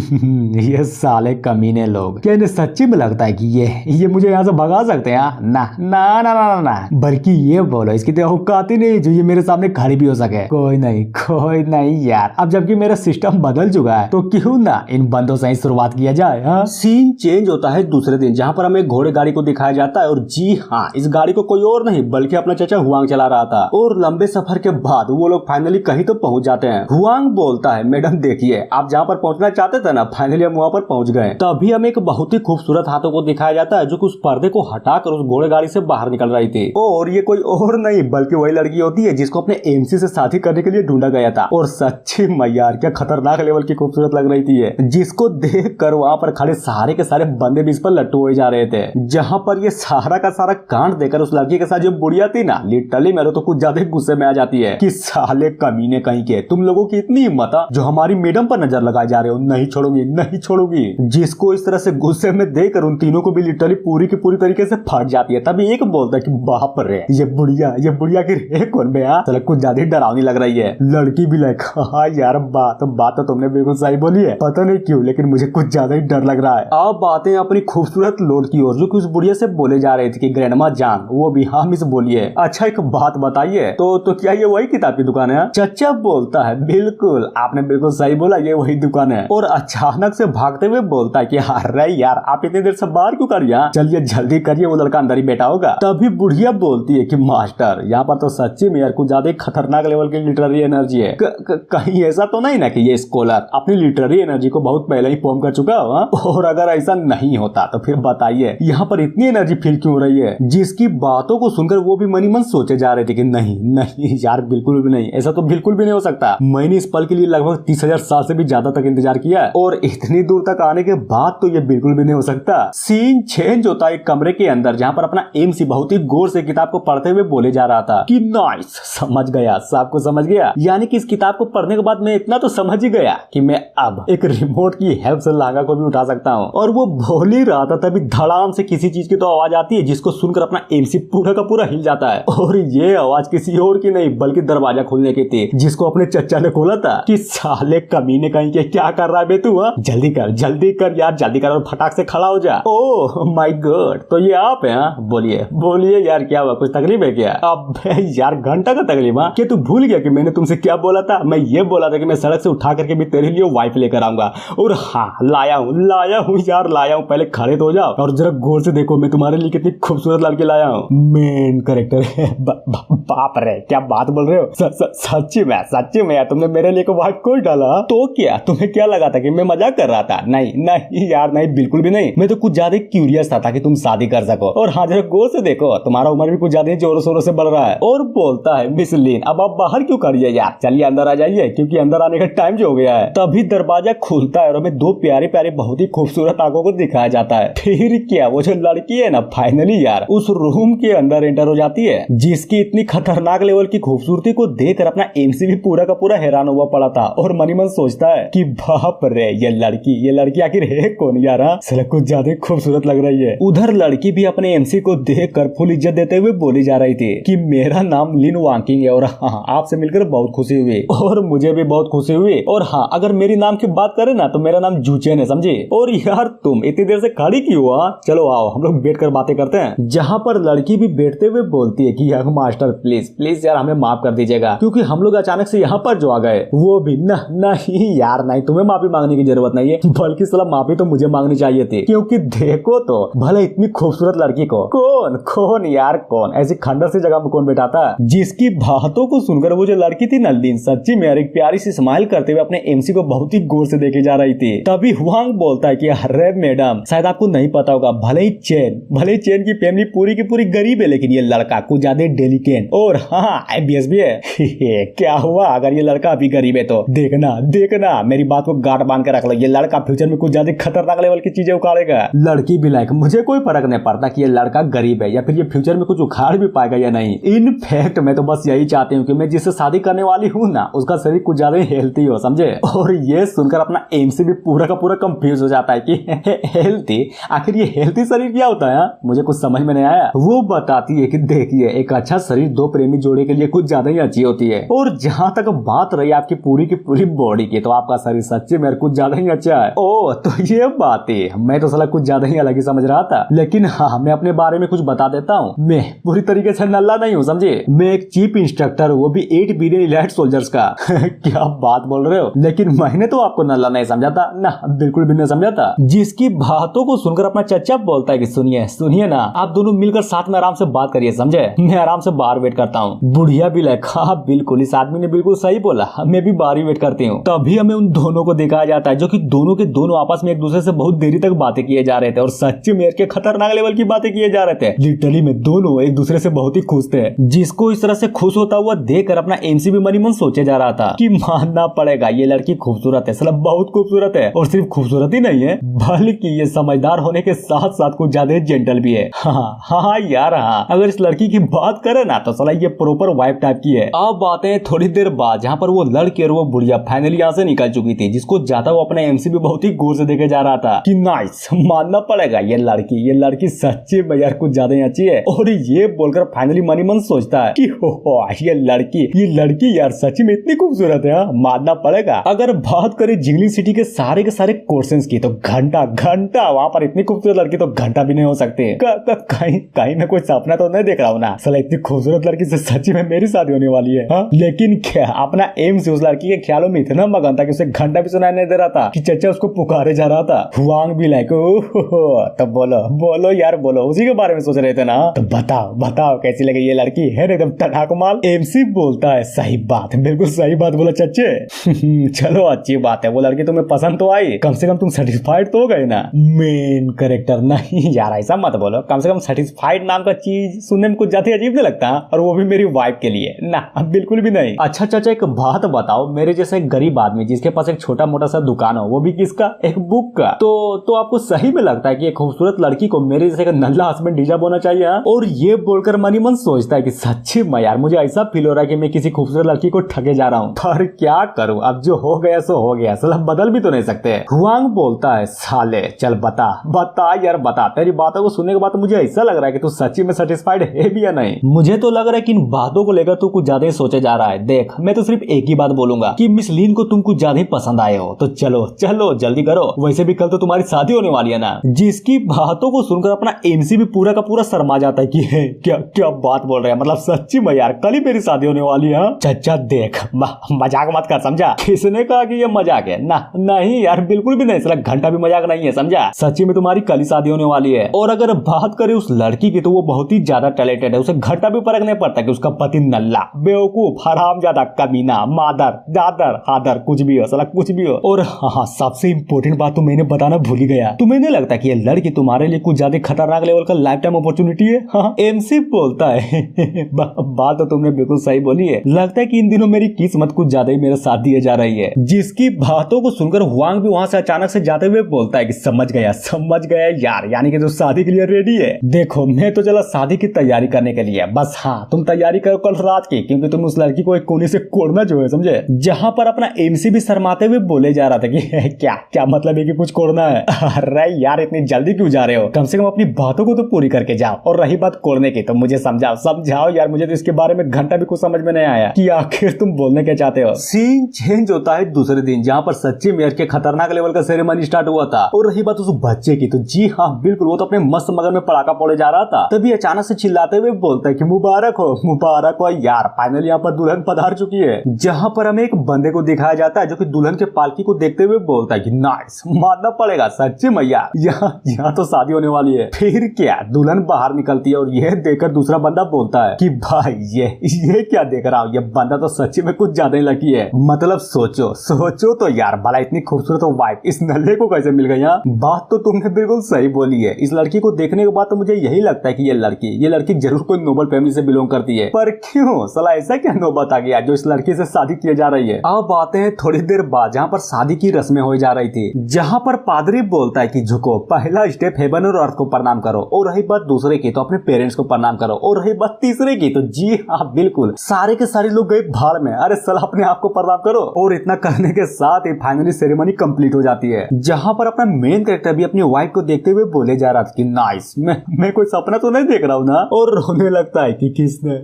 ये साले कमीने लोग, क्या इन्हें सच्ची में लगता है कि ये मुझे यहाँ से भगा सकते हैं? ना ना ना ना ना, बल्कि ये बोलो इसकी तो औकात ही नहीं जो ये मेरे सामने खड़ी भी हो सके। कोई नहीं यार, अब जबकि मेरा सिस्टम बदल चुका है तो क्यों ना इन बंदों से ही शुरुआत किया जाए। हाँ? सीन चेंज होता है दूसरे दिन, जहाँ पर हमें घोड़े गाड़ी को दिखाया जाता है और जी हाँ इस गाड़ी को कोई और नहीं बल्कि अपना चाचा हुआंग चला रहा था। और लंबे सफर के बाद वो लोग फाइनली कहीं तो पहुंच जाते हैं। हुआंग बोलता है मैडम देखिए आप जहाँ पर पहुंचना चाहते थे ना, फाइनली हम वहाँ पर पहुंच गए। तभी हमें एक बहुत ही खूबसूरत हाथों को दिखाया जाता है जो कि उस पर्दे को हटाकर उस घोड़ेगाड़ी से बाहर निकल रही थी। और ये कोई और नहीं बल्कि वही लड़की होती है जिसको अपने एमसी से शादी करने के लिए ढूंढा गया था। और सच्ची मैयार क्या खतरनाक लेवल की खूबसूरत लग रही थी, जिसको देखकर वहाँ पर खड़े सारे के सारे बंदे भी इस पर लट्टू हो जा रहे थे। जहाँ पर ये सारा का सारा कांड देखकर उस लड़की के साथ जो बुढ़िया थी ना, लिटरली मेरे तो कुछ ज्यादा गुस्से में आ जाती है कि साले कमीने कहीं के, तुम लोगों की इतनी हिम्मत जो हमारी मैडम पर नजर लगाए जा रहे हो, नहीं छोड़ूंगी नहीं छोड़ूंगी। जिसको इस तरह से गुस्से में देखकर उन तीनों को भी लिटरली पूरी की पूरी तरीके से फट जाती है। तभी एक बोलता है कि बाप रे ये बुढ़िया की रे कौन बे, चलो कुछ ज्यादा डरावनी लग रही है। लड़की भी लाइक हाँ यार बात तो तुमने बिल्कुल सही बोली है, पता नहीं क्यों लेकिन मुझे कुछ ज्यादा ही डर लग रहा है। अब बातें अपनी खूबसूरत लोड की ओर, जो कि उस बुढ़िया से बोले जा रहे थे कि ग्रैंडमा जान, वो भी हाँ मिस बोलिए। अच्छा एक बात बताइए, तो क्या ये वही किताब की दुकान है? चचा बोलता है बिल्कुल, आपने बिल्कुल सही बोला, ये वही दुकान है। और अचानक से भागते हुए बोलता है कि अरे यार आप इतनी देर से बाहर क्यों कर रही, चलिए जल्दी करिए, वो लड़का अंदर ही बैठा होगा। तभी बुढ़िया बोलती है कि मास्टर यहाँ पर तो सच्ची में यार कुछ ज्यादा खतरनाक लेवल की लिटरेरी एनर्जी है। कहीं ऐसा तो नहीं ना कि ये स्कॉलर अपनी लिटरेरी एनर्जी को बहुत पहले ही फॉर्म कर चुका हो? और अगर ऐसा नहीं होता तो फिर बताइए यहाँ पर इतनी एनर्जी फील क्यों हो रही है? जिसकी बातों को सुनकर वो भी मनी मन सोचे जा रहे थे कि नहीं यार बिल्कुल भी नहीं, ऐसा तो बिल्कुल भी नहीं हो सकता। मैंने इस पल के लिए लगभग 30,000 साल से भी ज्यादा तक इंतजार किया है और इतनी दूर तक आने के बाद तो ये बिल्कुल भी नहीं हो सकता। सीन चेंज होता है एक कमरे के अंदर, जहाँ पर अपना एमसी बहुत ही गौर से किताब को पढ़ते हुए बोले जा रहा था कि नाइस, समझ गया, सबको समझ गया। यानी कि इस किताब को पढ़ने के बाद मैं इतना तो समझ ही गया कि मैं अब एक रिमोट की हेल्प से लांगा को भी उठा सकता हूँ। और वो बोल ही रहा था तभी धड़ाम से किसी चीज की तो आवाज आती है, जिसको सुनकर अपना एमसी पूरा का पूरा हिल जाता है। और ये आवाज किसी और की नहीं बल्कि दरवाजा खोलने की थी, जिसको अपने चचा ने खोला था। कि साले कमीने कहीं के क्या कर रहा है बे तू, जल्दी कर यार, जल्दी कर और फटाक से खड़ा हो जा। ओह माय गॉड, तो ये आप हैं? बोलिए यार क्या हुआ, कुछ तकलीफ है क्या? अब यार घंटा का तकलीफ? क्या तू भूल गया कि मैंने तुमसे क्या बोला था? मैं ये बोला था कि मैं सड़क से उठा करके भी तेरे लिए वाइफ लेकर आऊंगा। और हाँ लाया हूँ यार, पहले खड़े तो हो जाओ और जरा गौर से देखो मैं तुम्हारे लिए कितनी खूबसूरत लड़की लाया हूँ। मेन कैरेक्टर है। बाप रे क्या बात बोल रहे हो, सच्ची में यार तुमने मेरे लिए को वाइफ कोई डाला? तो क्या तुम्हें क्या लगा था कि मैं मजाक कर रहा था? नहीं यार नहीं, बिल्कुल भी नहीं। मैं तो कुछ ज्यादा क्यूरियस था ताकि तुम शादी कर सको। और हाँ जरा गौर से देखो, तुम्हारा उम्र भी कुछ ज्यादा जोरों शोरों से बढ़ रहा है। और बोलता है मिस लिन अब आप बाहर क्यों करिए यार, चलिए अंदर आ जाइए, क्योंकि अंदर आने का टाइम जो हो गया है। तभी दरवाजा खुलता है और हमें दो प्यारे प्यारे बहुत ही खूबसूरत आंखों को दिखाया जाता है। फिर क्या वो जो लड़की है ना फाइनली यार उस रूम के अंदर एंटर हो जाती है, जिसकी इतनी खतरनाक लेवल की खूबसूरती को देखकर अपना एमसी भी पूरा का पूरा हैरान हुआ पड़ा था। और मनी मन सोचता है कि बाप रे ये लड़की आखिर है कौन यार, साला कुछ ज्यादा खूबसूरत लग रही है। उधर लड़की भी अपने एमसी को देखकर फुल इज्जत देते हुए बोली जा रही थी कि मेरा नाम लिन वांकिंग है और हाँ आपसे मिलकर बहुत खुशी हुई और मुझे भी बहुत खुशी हुई। और हाँ अगर मेरी नाम की बात करें ना तो मेरा नाम जूचेन है, समझे? और यार तुम इतनी देर से खड़ी क्यों हुआ, चलो आओ हम लोग बैठ कर बातें करते हैं। जहाँ पर लड़की भी बैठते हुए बोलती है कि यार मास्टर प्लीज यार हमें माफ कर दीजिएगा, क्योंकि हम लोग अचानक से यहाँ पर जो आ गए वो भी नहीं यार नहीं, तुम्हें माफी मांगने की जरूरत नहीं है, बल्कि साला माफी तो मुझे मांगनी चाहिए थी। क्योंकि देखो तो भले इतनी खूबसूरत लड़की को कौन यार कौन ऐसी खंडर सी जगह में कौन बैठाता, जिसकी बातों को सुनकर वो जो लड़की थी नल्दीन सच्ची में एक प्यारी सी स्माइल करते हुए अपने एमसी को बहुत ही गौर से देखे जा रही थी। तभी हुआंग बोलता है कि अरे मैडम शायद आपको नहीं पता होगा, भले ही चेन की फैमिली पूरी की पूरी गरीब है, लेकिन ये लड़का कुछ ज्यादा डेलिकेट और हाँ IBS भी है। क्या हुआ अगर ये लड़का अभी गरीब है तो देखना मेरी बात को गांठ बांध कर रख लो, ये लड़का फ्यूचर में कुछ ज्यादा खतरनाक लेवल की चीजें उखाड़ेगा। लड़की भी लाइक मुझे कोई फर्क नहीं पड़ता कि ये लड़का गरीब है या फिर ये फ्यूचर में कुछ उखाड़ भी पाएगा या नहीं। इनफैक्ट मैं तो बस यही चाहती हूँ कि मैं जिससे शादी करने वाली हूँ ना उसका शरीर कुछ ज्यादा हेल्थी हो, समझे? और ये सुनकर अपना एमसी भी पूरा का पूरा कंफ्यूज हो जाता है कि हेल्थी, आखिर ये हेल्थी शरीर क्या होता है? मुझे कुछ समझ में नहीं आया। वो बताती है कि देखिए एक अच्छा शरीर दो प्रेमी जोड़े के लिए कुछ ज्यादा ही अच्छी होती है। और जहाँ तक बात रही आपकी पूरी की पूरी बॉडी की, तो आपका शरीर सच्ची में कुछ ज्यादा ही अच्छा है। ओ तो ये बात है, मैं तो साला कुछ ज्यादा ही अलग ही समझ रहा था। लेकिन हाँ मैं अपने बारे में कुछ बता देता हूँ, मैं पूरी तरीके से नल्ला नहीं हूँ, समझे? मैं एक चीफ इंस्ट्रक्टर, वो भी 8 बिलियन इलाइट सोल्जर्स का। क्या बात बोल रहे हो? लेकिन मैंने तो आपको नल्ला नहीं समझा था ना, बिल्कुल भी नहीं समझा था। जिसकी बातों को सुनकर अपना चचा बोलता है कि सुनिए ना, आप दोनों मिलकर साथ में आराम से बात करिए, समझे? मैं आराम से बाहर वेट करता हूँ। बुढ़िया भी लाइक हाँ बिल्कुल, इस आदमी ने बिल्कुल सही बोला, मैं भी बाहर ही वेट करती हूँ। तभी हमें उन दोनों को दिखाया जाता है जो कि दोनों के दोनों आपस में एक दूसरे से बहुत देरी तक बातें किए जा रहे थे और सच्ची में के खतरनाक लेवल की बातें किए जा रहे थे। लिटरली में दोनों एक दूसरे से बहुत ही खुश थे। जिसको इस तरह से खुश होता हुआ देखकर अपना एमसीबी मनी मन सोचे जा रहा था कि मानना पड़ेगा ये लड़की खूबसूरत है, मतलब बहुत खूबसूरत है। और सिर्फ खूबसूरत ही नहीं है बल्कि ये समझदार होने के साथ साथ कुछ ज्यादा जेंटल भी है। हाँ यार हाँ, अगर इस लड़की की बात करें ना तो साला ये प्रॉपर वाइफ टाइप की है। अब बातें थोड़ी देर बाद जहाँ पर वो लड़की और वो बुढ़िया फाइनली यहाँ से निकल चुकी थी, जिसको जाता वो अपने एमसीबी बहुत ही गौर से देखे जा रहा था कि नाइस, मानना पड़ेगा ये लड़की सच्ची में यार कुछ ज्यादा ही अच्छी है। और ये बोलकर फाइनली मनी मन सोचता है कि हो ये लड़की यार सच्ची में इतनी खूबसूरत है, मानना पड़ेगा। अगर बात करें जिंगलिंग सिटी के सारे क्वेश्चंस की तो घंटा वहाँ पर इतनी खूबसूरत लड़की तो घंटा भी नहीं हो सकती। कहीं मैं कोई सपना तो नहीं देख रहा हूँ ना, साला इतनी खूबसूरत लड़की से सच्ची में मेरी शादी होने वाली है। हाँ? लेकिन क्या अपना एम से उस लड़की के ख्यालों में इतना मगन था कि उसे घंटा भी सुनाई नहीं दे रहा था कि चचा उसको पुकारे जा रहा था। हुआंग भी लाइक तो बोलो यार बोलो, उसी के बारे में सोच रहे थे ना, तो बताओ कैसी लगी ये लड़की है एकदम तड़ाक माल। एमसी बोलता है सही बात, बिल्कुल सही बात बोला चच्चे। चलो अच्छी बात है, वो लड़की तुम्हें पसंद तो आई, कम से कम तुम सेटिस्फाइड तो हो गए ना। मेन कैरेक्टर नहीं यार ऐसा मत बोलो, कम से कम सेटिस्फाइड नाम का चीज सुनने में कुछ ज्यादा अजीब नहीं लगता, और वो भी मेरी वाइफ के लिए ना, बिल्कुल भी नहीं। अच्छा चाचा एक बात बताओ, मेरे जैसे गरीब आदमी जिसके पास एक छोटा मोटा सा दुकान हो, वो भी किसका, एक बुक का, तो आपको सही में लगता है कि एक खूबसूरत लड़की को मेरे जैसे नल्ला हस्बैंड डिजर्व होना चाहिए? और ये बोलकर मनी मन सोचता है कि सच्ची में यार मुझे ऐसा फील हो रहा है कि मैं किसी खूबसूरत लड़की को ठगे जा रहा हूँ, पर क्या करूँ, अब जो हो गया सो हो गया, साला बदल भी तो नहीं सकते। हुआंग बोलता है साले चल बता यार बता, तेरी बातों को सुनने के बाद मुझे ऐसा लग रहा है कि तू सच्ची में सेटिस्फाइड है भी या नहीं। मुझे तो लग रहा है कि इन बातों को लेकर तू कुछ ज्यादा ही सोचे जा रहा है। देख मैं तो सिर्फ एक ही बात बोलूंगा कि मिस लीन को तुम कुछ ज्यादा ही पसंद आए हो, तो चलो जल्दी करो, वैसे भी कल तो तुम्हारी शादी होने वाली है ना। जिसकी बातों को सुनकर अपना एमसी भी पूरा का पूरा शर्मा जाता है कि क्या बात बोल रहे हैं, मतलब सच्ची में यार कल ही मेरी शादी होने वाली है। चचा देख मजाक मत कर, समझा? किसने कहा कि ये मजाक है? ना नहीं यार बिल्कुल भी नहीं, साला घंटा भी मजाक नहीं है, समझा? सच्ची में तुम्हारी कल ही शादी होने वाली है। और अगर बात करें उस लड़की की तो वो बहुत ही ज्यादा टैलेंटेड है, उसे घंटा भी फर्क नहीं पड़ता कि उसका पति नल्ला बेवकूफ हरामजादा कमीना मादर दादर हादर कुछ भी हो, साला कुछ भी हो। और हाँ सबसे इम्पोर्टेंट बात तो मैंने बताना भूल ही गया, तुम्हें नहीं लगता कि ये लड़की तुम्हारे लिए कुछ ज्यादा खतरनाक लेवल का लाइफ टाइम अपॉर्चुनिटी है? हाँ एमसी बोलता है बात तो तुमने बिल्कुल सही बोली है, लगता है कि इन दिनों मेरी किस्मत कुछ ज्यादा ही मेरा साथ दिए जा रही है। जिसकी बातों को सुनकर हुआंग भी वहां से अचानक से जाते हुए बोलता है कि समझ गया यार, यानी कि जो शादी के लिए रेडी है। देखो मैं तो चला शादी की तैयारी करने के लिए, बस हाँ तुम तैयारी करो कल रात की, क्योंकि तुम उस लड़की को एक कोने से कोड़ना जो है, समझे? जहाँ पर अपना एमसी भी शर्माते हुए बोले जा रहा था कि क्या मतलब है कि कुछ कोड़ना है? अरे यार इतनी जल्दी क्यों जा रहे हो, कम से कम अपनी बातों को तो पूरी करके जाओ। और रही बात कोड़ने की तो मुझे समझाओ यार, मुझे तो इसके बारे में घंटा भी कुछ समझ में नहीं आया कि आखिर तुम बोलने क्या चाहते हो। सीन चेंज होता है दूसरे दिन, जहाँ पर सच्ची मेयर के खतरनाक लेवल का सेरेमनी स्टार्ट हुआ था। और रही बात उस बच्चे की, तो जी हाँ बिल्कुल वो तो अपने मस्त मगन में पड़ाका फोड़े जा रहा था, तभी अचानक से चिल्लाते हुए बोलता है कि मुबारक हो यार, फाइनली यहाँ पर दुल्हन पधार चुकी है। जहाँ पर हमें एक बंदे को दिखाया जाता है जो कि दुल्हन के पालकी को देखते हुए बोलता है कि नाइस, मानना पड़ेगा सच्ची मैया यहाँ तो शादी होने वाली है। फिर क्या दुल्हन बाहर निकलती है और यह देखकर दूसरा बंदा बोलता है कि भाई ये क्या देख रहा हूँ, ये बंदा तो सच्ची में कुछ ज्यादा ही लकी है। मतलब सोचो तो यार, भला इतनी खूबसूरत वाइफ इस नल्ले को कैसे मिल गई? बात तो तुमने बिल्कुल सही बोली है। इस लड़की को देखने के बाद तो मुझे यही लगता है कि ये लड़की जरूर कोई नोबल फैमिली से बिलोंग करती है, पर क्यों साला ऐसा क्या नौबत आ गया जो इस लड़की से शादी की जा रही है? अब आते हैं थोड़ी देर बाद जहाँ पर शादी की रस्में हो जा रही थी, जहाँ पर पादरी बोलता है कि झुको, पहला स्टेप हेवन और अर्थ को प्रणाम करो, और रही बात दूसरे की तो अपने पेरेंट्स को प्रणाम करो, और रही बात तीसरे की तो जी हाँ बिल्कुल सारे के सारे लोग गए भाड़ में, अरे साला अपने आप को प्रणाम करो। और इतना करने के साथ ही फाइनली सेरेमनी कंप्लीट हो जाती है, जहाँ पर अपना मेन कैरेक्टर भी अपनी वाइफ को देखते हुए बोले जा रहा था कि नाइस, मैं कोई सपना तो नहीं देख रहा हूँ ना। और रोने लगता है कि किसने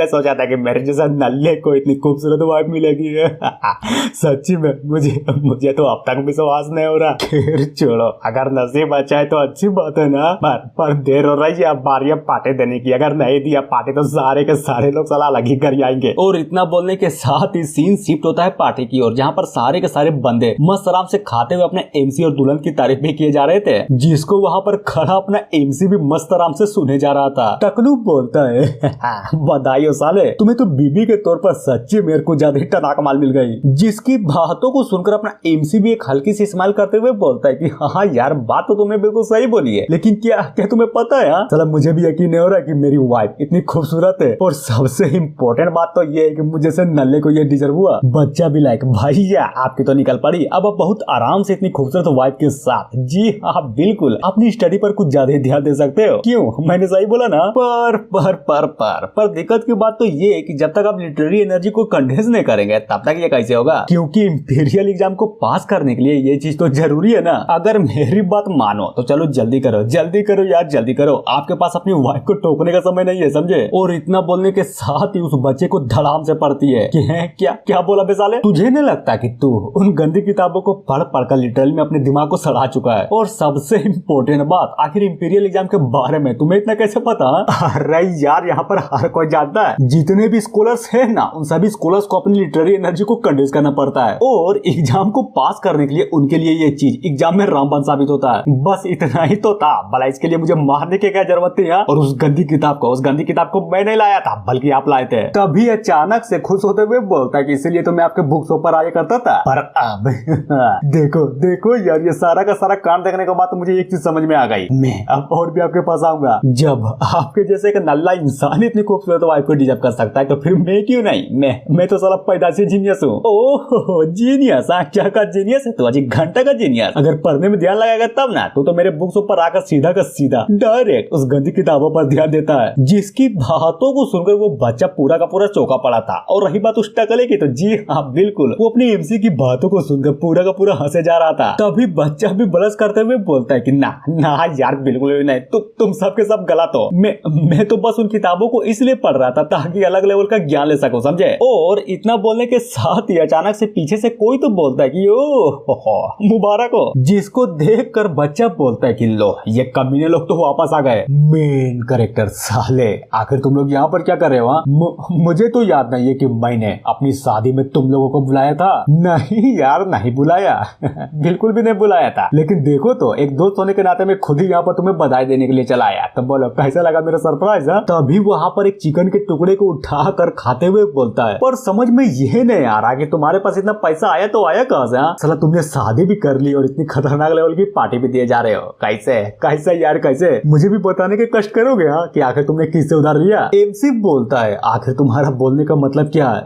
सोचा था कि मेरे जैसा नल्ले को इतनी खूबसूरत वाइफ मिलेगी? सच्ची में मुझे तो अब तक विश्वास नहीं हो रहा। खैर छोड़ो, अगर नसीब अच्छा है तो अच्छी बात है ना, पर देर हो रही है अब बारी अब पार्टी देने की, अगर नहीं दिया पार्टी तो सारे के सारे लोग सलाह लगी कर आएंगे। और इतना बोलने के साथ ही सीन शिफ्ट होता है पार्टी की ओर, जहाँ पर सारे के सारे बंदे मस्त आराम से खाते हुए अपने एमसी और दुल्हन की तारीफ भी किए जा रहे थे, जिसको वहाँ पर खड़ा अपना एमसी भी मस्त आराम से सुने जा रहा था। टकलू बोलता है बधाई हो साले, तुम्हें तो बीबी के तौर पर सच्ची मेरे को ज्यादा ही टनाक माल मिल गई। जिसकी बातों को सुनकर अपना एमसी भी एक हल्की सी स्माइल करते हुए बोलता है कि हाँ यार यार बात तो तुमने बिल्कुल सही बोली है, लेकिन क्या क्या तुम्हें पता है चलो मुझे भी यकीन नहीं हो रहा कि मेरी वाइफ इतनी खूबसूरत है। और सबसे इम्पोर्टेंट बात तो ये है कि मुझे से नल्ले को ये डिजर्व हुआ। बच्चा भी लाइक भैया आपकी तो निकल पड़ी, अब आप बहुत आराम से इतनी खूबसूरत वाइफ के साथ। जी हाँ बिल्कुल, अपनी स्टडी पर कुछ ज्यादा ध्यान दे सकते हो। क्यों, मैंने सही बोला ना? पर दिक्कत की बात तो ये है कि जब तक आप लिटरेरी एनर्जी को कंडेंस नहीं करेंगे तब तक ये कैसे होगा? क्योंकि इंपीरियल एग्जाम को पास करने के लिए ये चीज तो जरूरी है ना। अगर मेरी बात मानो तो चलो जल्दी करो यार, जल्दी करो। आपके पास अपनी वाइफ को टोकने का समय नहीं है, समझे? और इतना बोलने के साथ ही उस बच्चे को धड़ाम से पड़ती है कि है क्या बोला बे साले? तुझे नहीं लगता कि तू उन गंदी किताबों को पढ़ कर लिटरली में अपने दिमाग को सड़ा चुका है? और सबसे इम्पोर्टेंट बात, आखिर इंपीरियल एग्जाम के बारे में तुम्हें इतना कैसे पता? अरे यार यहाँ पर हर कोई जानता है, जितने भी स्कॉलर्स है ना उन सभी स्कॉलर्स को अपनी लिटरेरी एनर्जी को कंडेंस करना पड़ता है। और एग्जाम को पास करने के लिए उनके लिए ये चीज एग्जाम में रामबाण साबित होता है। बस इतना ही तो था, भला इसके लिए मुझे मारने की क्या जरूरत थी? और उस गंदी किताब को मैं नहीं लाया था बल्कि आप लाए थे। तभी अचानक से खुश होते हुए बोलता है कि इसीलिए तो मैं आपके बुक्स पर आया करता था। पर अब देखो यार, ये सारा का सारा कांड देखने के बाद तो मुझे एक चीज समझ में आ गई। मैं अब और भी आपके पास आऊंगा। जब आपके जैसे एक नल्ला इंसान इतनी खूबसूरत वाइफ को डिजर्व कर सकता है तो फिर मैं क्यों नहीं? मैं तो साला पैदाइशी जीनियस हूँ। ओह जीनियस, क्या का जीनियस है तो अजी घंटा का जीनियस। अगर पढ़ने में ध्यान लगाएगा तब ना तो मेरे बुक्स ऊपर आकर सीधा का सीधा डायरेक्ट उस गंदी किताबों पर ध्यान देता है, जिसकी बातों को सुनकर वो बच्चा पूरा का पूरा चौंका पड़ा था। और रही बात उस टकले की तो जी हाँ बिल्कुल, वो अपनी एमसी की बातों को सुनकर पूरा का पूरा हंसे जा रहा था। तभी बच्चा भी बलस करते हुए बोलता है कि ना यार बिल्कुल भी नहीं, तुम सबके सब गलत हो। मैं तो बस उन किताबों को इसलिए पढ़ रहा था ताकि अलग लेवल का ज्ञान ले सको, समझे? और इतना बोलने के साथ ही अचानक से पीछे से कोई तो बोलता है कि ओ मुबारक हो, जिसको देखकर बच्चा बोलता है कि लो ये कमीने लोग तो वापस आ गए। मेन कैरेक्टर साले, आखिर तुम लोग यहाँ पर क्या कर रहे हो? मुझे तो याद नहीं है कि मैंने अपनी शादी में तुम लोगों को बुलाया था। नहीं यार नहीं बुलाया बिल्कुल भी नहीं बुलाया था। लेकिन देखो तो एक दोस्त होने के नाते मैं खुद ही यहाँ पर तुम्हें बधाई देने के लिए चला आया। तो बोलो कैसा लगा मेरा सरप्राइज? तभी वहाँ पर एक चिकन के टुकड़े को उठा कर खाते हुए बोलता है, पर समझ में ये नहीं आ रहा कि तुम्हारे पास इतना पैसा आया तो आया कहाँ से? साला तुमने शादी भी कर ली और इतनी खतरनाक लेवल की पार्टी भी दिए जा रहे हो। कैसे यार कैसे? मुझे भी बताने के कष्ट करोगे कि आखिर तुमने किससे उधार लिया? एमसी बोलता है आखिर तुम्हारा बोलने का मतलब क्या है?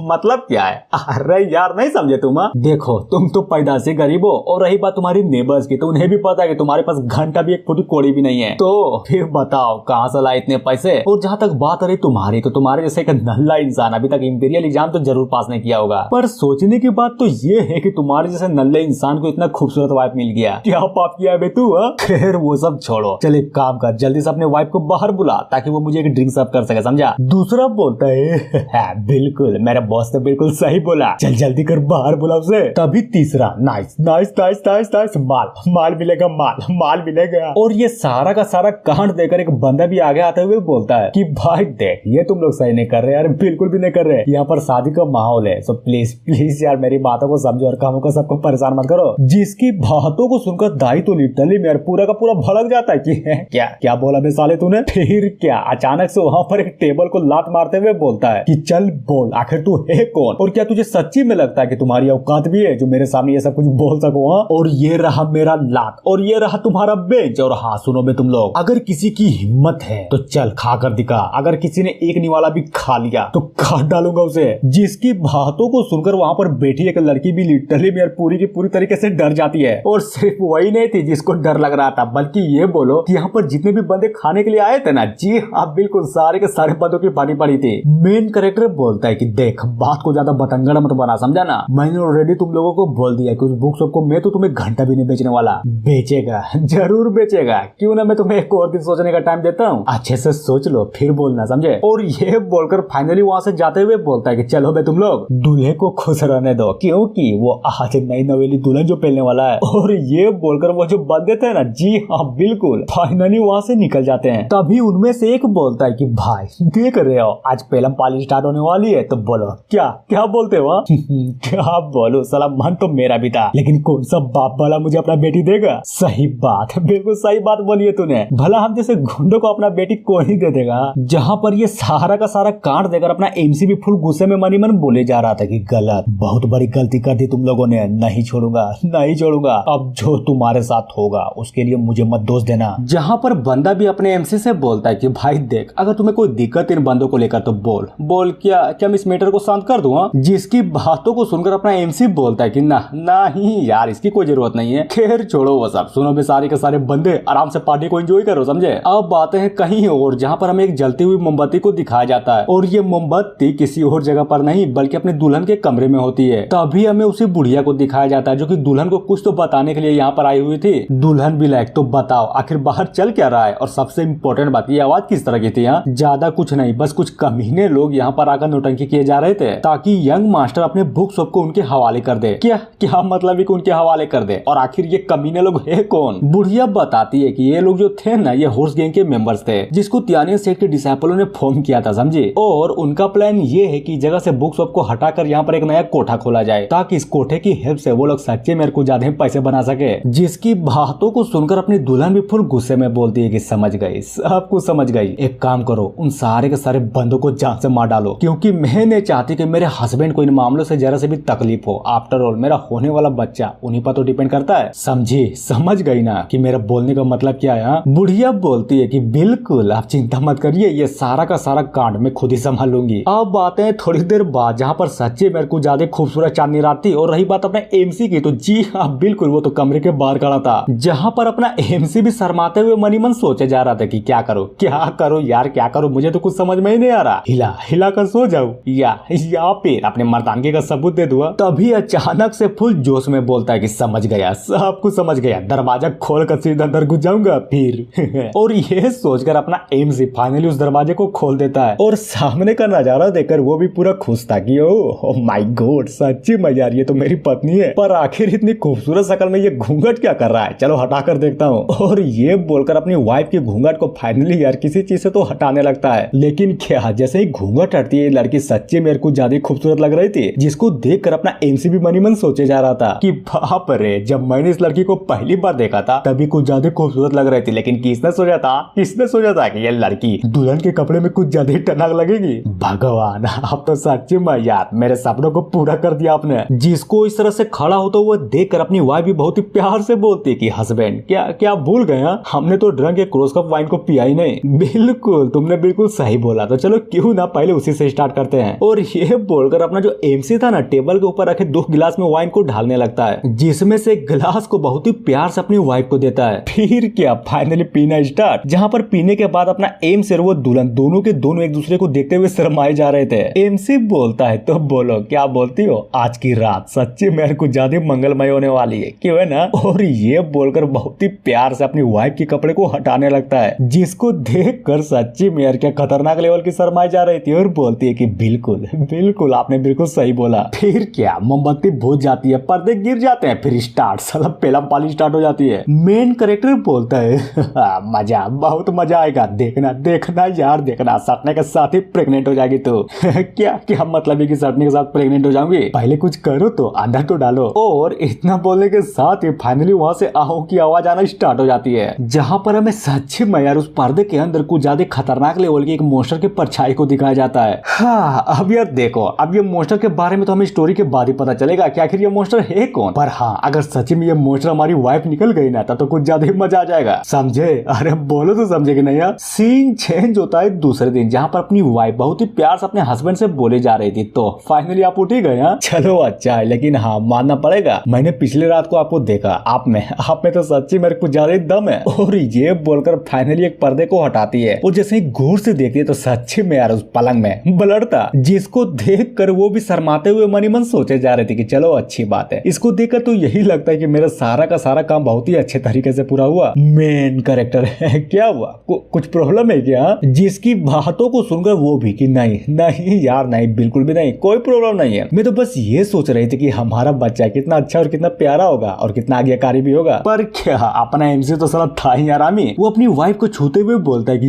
मतलब क्या है? अरे यार नहीं समझे तुम? देखो तुम तो पैदाइशी गरीब हो, और रही बात तुम्हारी नेबर्स की तो उन्हें भी पता है कि तुम्हारे पास घंटा भी एक फुटी कोड़ी भी नहीं है। तो फिर बताओ कहाँ से लाए इतने पैसे? और जहाँ तक बात रही तुम्हारी, तो तुम्हारे जैसे एक नल्ला इंसान अभी तक इंपीरियल एग्जाम तो जरूर पास नहीं किया होगा। पर सोचने की बात तो ये है कि तुम्हारे जैसे नल्ले इंसान को इतना खूबसूरत वाइफ मिल गया। क्या पाप किया है तू? खैर वो सब छोड़ो, चल एक काम कर, जल्दी से अपने वाइफ को बाहर बुला ताकि वो मुझे एक ड्रिंक सर्व कर सके, समझा? दूसरा बोलता है बिल्कुल मेरा बॉस तो बिल्कुल सही बोला, चल जल्दी कर बाहर बुला उसे। तभी तीसरा नाइस माल मिलेगा, माल मिलेगा। और ये सारा का सारा कांड देकर एक बंदा भी आगे आते हुए बोलता है कि भाई देख ये तुम लोग सही नहीं कर रहे यार, बिल्कुल भी नहीं कर रहे। यहाँ पर शादी का माहौल है, सो प्लीज यार मेरी बातों को समझो और कामों को सबको परेशान मत करो। जिसकी बातों को सुनकर दाई तो लिटरली में पूरा का पूरा भड़क जाता है कि क्या बोला बे साले तूने? फिर क्या अचानक से वहाँ पर एक टेबल को लात मारते हुए बोलता है कि चल बोल आखिर तू है कौन, और क्या तुझे सच्ची में लगता है कि तुम्हारी औकात भी है जो मेरे सामने ये सब कुछ बोल सको? और ये रहा मेरा लात और ये रहा तुम्हारा बेंच। और हाँ सुनो बे तुम लोग, अगर किसी की हिम्मत है तो चल खा कर दिखा, अगर किसी ने एक निवाला भी खा लिया तो काट डालूंगा उसे। जिसकी बातों को सुनकर वहाँ पर बैठी एक लड़की भी लिटरली में पूरी की पूरी तरीके से डर जाती है। और सिर्फ वही नहीं थी जिसको डर लग रहा था, बल्कि ये बोलो कि यहाँ पर जितने भी बंदे खाने के लिए आए थे ना, जी हाँ बिल्कुल सारे के सारे बंदों की पानी पड़ी थी। मेन कैरेक्टर बोलता है कि देख बात को ज्यादा बतंगड़ मत बना, समझा ना? मैंने ऑलरेडी तुम लोगों को बोल दिया कि उस बुक शॉप को मैं तो तुम्हें घंटा भी नहीं बेचने वाला। बेचेगा, जरूर बेचेगा, क्यों ना मैं तुम्हें एक और दिन सोचने का टाइम देता हूँ, अच्छे से सोच लो फिर बोलना, समझे? और ये बोलकर फाइनली वहाँ से जाते हुए बोलता है कि चलो बे तुम लोग दूल्हे को खुश रहने दो, क्योंकि वो आज नई नवेली दुल्हन जो पहनने वाला है। और ये बोलकर वो जो बंदे थे ना, जी हाँ बिल्कुल फाइनली वहाँ से निकल जाते हैं। तभी उनमें से एक बोलता है कि भाई देख रहे हो आज पहलम पाली स्टार्ट होने वाली है, तो बोलो क्या बोलते हो? क्या बोलो साला, मन तो मेरा भी था, लेकिन कौन सा बाप वाला मुझे अपना बेटी देगा? सही बात, बिल्कुल सही बात बोली है तूने। भला हम जैसे गुंडों को अपना बेटी कौन ही दे देगा? जहाँ पर ये सारा का सारा कांड देकर अपना एमसी भी फुल गुस्से में मनी मन बोले जा रहा था कि गलत, बहुत बड़ी गलती कर दी तुम लोगों ने, नहीं छोड़ूंगा। अब अब जो तुम्हारे साथ होगा उसके लिए मुझे मत दोष देना। जहाँ पर बंदा भी अपने एमसी से बोलता है कि भाई देख, अगर तुम्हें कोई दिक्कत इन बंदों को लेकर तो बोल बोल, क्या क्या मैं इस मैटर को शांत कर दूं? जिसकी बातों को सुनकर अपना एमसी बोलता है कि ना नहीं यार, इसकी कोई जरूरत नहीं है, खैर छोड़ो वो सब, सुनो भी सारे के सारे बंदे आराम से पार्टी को एंजॉय करो, समझे। अब बातें हैं कहीं और, जहाँ पर हमें एक जलती हुई मोमबत्ती को दिखाया जाता है और ये मोमबत्ती किसी और जगह पर नहीं बल्कि अपने दुल्हन के कमरे में होती है। तभी हमें उसी बुढ़िया को दिखाया जाता है जो कि दुल्हन को कुछ तो बताने के लिए यहाँ पर आई हुई थी। दुल्हन भी लाइक, तो बताओ आखिर बाहर चल क्या रहा है, और सबसे इम्पोर्टेंट बात, ये आवाज किस तरह की थी? यहाँ ज्यादा कुछ नहीं, बस कुछ कमीने लोग यहाँ पर आकर नौटंकी किए जा रहे थे ताकि यंग मास्टर अपने बुक शॉप को उनके हवाले कर दे। क्या क्या मतलब है कि उनके हवाले कर दे? और आखिर ये कमीने लोग है कौन? बुढ़िया बताती है कि ये लोग जो थे ना, ये हॉर्स गैंग के मेंबर्स थे जिसको तियानिया सेठ के डिसाइपलों ने फॉर्म किया था, समझे। और उनका प्लान ये है कि जगह से बुक शॉप को हटाकर यहाँ पर एक नया कोठा खोला जाए ताकि इस कोठे की हेल्प से वो लोग सच्चे मेरे को ज्यादा पैसे बना सके। जिसकी बातों को सुनकर अपनी दुल्हन भी फुल गुस्से में बोलती है कि समझ गई, सब कुछ समझ गई, एक काम करो, उन सारे के सारे बंदों को जान से मार डालो, क्योंकि मैं नहीं चाहती कि मेरे हस्बैंड को इन मामलों से जरा से भी तकलीफ हो। आफ्टर ऑल मेरा होने वाला बच्चा उन्हीं पर तो डिपेंड करता है, समझी। समझ गई ना कि मेरा बोलने का मतलब क्या है? बुढ़िया बोलती है कि बिल्कुल आप चिंता मत करिए, ये सारा का सारा कांड मैं खुद ही संभाल लूंगी। अब बातें हैं थोड़ी देर बाद, जहाँ पर सच्चे मेरे को ज्यादा खूबसूरत चांदनी रात थी। और रही बात अपने एमसी की, तो जी हाँ बिल्कुल, वो तो कमरे के बाहर खड़ा था, जहाँ पर अपना एमसी भी शर्माते हुए मनी मन सोचे जा रहा था कि क्या करो यार, क्या करो, मुझे तो कुछ समझ में ही नहीं आ रहा, हिला कर सो जाऊं या फिर अपने मर्दानगी का सबूत दे दूंगा। तभी अचानक से फुल जोश में बोलता है कि समझ गया, सब कुछ समझ गया, दरवाजा खोल कर सीधा अंदर घुस जाऊंगा फिर। और ये सोचकर अपना एमसी फाइनली उस दरवाजे को खोल देता है और सामने का नजारा देखकर वो भी पूरा खुश था कि ओ माय गॉड, सच्ची में यार ये तो मेरी पत्नी है, पर आखिर इतनी खूबसूरत शक्ल में ये घूंघट क्या कर रहा है, चलो हटा कर देखता हूँ। और ये बोलकर अपनी वाइफ की घूंघट को फाइनली यार किसी चीज से तो हटाने लगता है। लेकिन क्या, जैसे ही घूंघट हटती है, लड़की सच्ची मेरे को ज्यादा खूबसूरत लग रही थी, जिसको देखकर अपना एमसी भी मनी मन सोचे जा रहा था कि बाप रे, जब मैंने इस लड़की को पहली बार देखा था तभी कुछ ज्यादा खूबसूरत लग रही थी, लेकिन किसने सोचा था कि ये लड़की दुल्हन के कपड़े में कुछ ज्यादा टनक लगेगी। भगवान, आप तो सच्ची में यार मेरे सपनों को पूरा कर दिया आपने। जिसको इस तरह से खड़ा होता हुआ देखकर अपनी वाइफ भी बहुत ही प्यार से बोलती कि हस्बैंड क्या भूल गए, हमने तो ड्रंक के क्रॉस कप वाइन को पिया ही नहीं। बिल्कुल, तुमने बिल्कुल सही बोला, तो चलो क्यों ना पहले उसी से स्टार्ट करते हैं। और ये बोलकर अपना जो एमसी था ना, टेबल के ऊपर रखे 2 गिलास में वाइन को ढालने लगता है, जिसमें से एक गिलास को बहुत ही प्यार से अपनी वाइफ को देता है। फिर क्या, फाइनली पीना स्टार्ट, जहाँ पर पीने के बाद अपना एमसी और वो दुल्हन दोनों के दोनों एक दूसरे को देखते हुए शर्माए जा रहे थे। एमसी बोलता है तो बोलो क्या बोलती हो, आज की रात सच्ची मेरे को ज्यादा मंगलमय होने वाली है, क्यों है ना। और ये बोलकर बहुत ही प्यार से अपनी वाइफ के कपड़े को हटाने लगता है, जिसको देखकर सच्ची मेयर क्या खतरनाक लेवल की शर्माई जा रही थी और बोलती है कि बिल्कुल आपने बिल्कुल सही बोला। फिर क्या, मोमबत्ती बुझ जाती है, पर्दे गिर जाते हैं, फिर स्टार्ट साला पेलम पाली स्टार्ट हो जाती है। मेन कैरेक्टर बोलता है मजा, बहुत मजा आएगा, देखना यार, देखना सटने के साथ ही प्रेग्नेंट हो जाएगी तो। क्या मतलब है कि सटने के साथ प्रेग्नेंट हो जाऊंगी, पहले कुछ करो तो अंदर तो डालो। और इतना बोलने के साथ ही फाइनली वहाँ से आहो की आवाज आना स्टार्ट हो जाती है, जहाँ पर हमें सच्ची में यार उस पर्दे के अंदर कुछ ज्यादा खतरनाक लेवल की एक मोस्टर के परछाई को दिखाया जाता है। हाँ, अब यार देखो, अब ये मोस्टर के बारे में तो हमें स्टोरी के बाद ही पता चलेगा कि आखिर ये मोस्टर है कौन। पर हाँ, अगर सच्ची में ये मोस्टर हमारी वाइफ निकल गई ना तो कुछ ज्यादा ही मजा आ जाएगा, समझे। अरे बोलो तो समझे कि नहीं यार। सीन चेंज होता है दूसरे दिन, जहाँ पर अपनी वाइफ बहुत ही प्यार से अपने हस्बैंड से बोले जा रही थी, तो फाइनली आप उठ ही गए। चलो अच्छा है, लेकिन हाँ मानना पड़ेगा, मैंने पिछले रात को आपको देखा, आप में तो सच्ची मेरे को ज्यादा दम है। और ये बोलकर फाइनली एक पर्दे को हटाती है, और जैसे ही गौर से देखती है तो सच्ची में यार उस पलंग में ब्लड था, जिसको देख कर वो भी शर्माते हुए मनी मन सोचे जा रहे थे कि चलो अच्छी बात है। इसको देखकर तो यही लगता है कि मेरा सारा का सारा काम बहुत ही अच्छे तरीके से पूरा हुआ। मेन कैरेक्टर है, क्या हुआ, कुछ प्रॉब्लम है क्या? जिसकी बातों को सुनकर वो भी कि नहीं यार, नहीं बिल्कुल भी नहीं, कोई प्रॉब्लम नहीं है। मैं तो बस ये सोच रही थी कि हमारा बच्चा कितना अच्छा और कितना प्यारा होगा और कितना आज्ञाकारी भी होगा। पर क्या, अपना एमसी तो साला था ही आरामी। वो अपनी वाइफ को छूते हुए बोलता है कि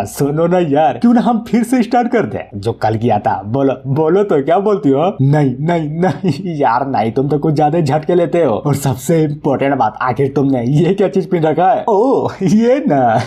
सुनो ना यार, क्यों ना हम फिर से स्टार्ट कर दे जो कल किया था। बोलो तो क्या बोलती हो? नहीं यार नहीं, तुम तो कुछ ज्यादा झटके लेते हो। और सबसे इम्पोर्टेंट बात, आखिर तुमने ये क्या चीज पहन रखा है? ओ ये ना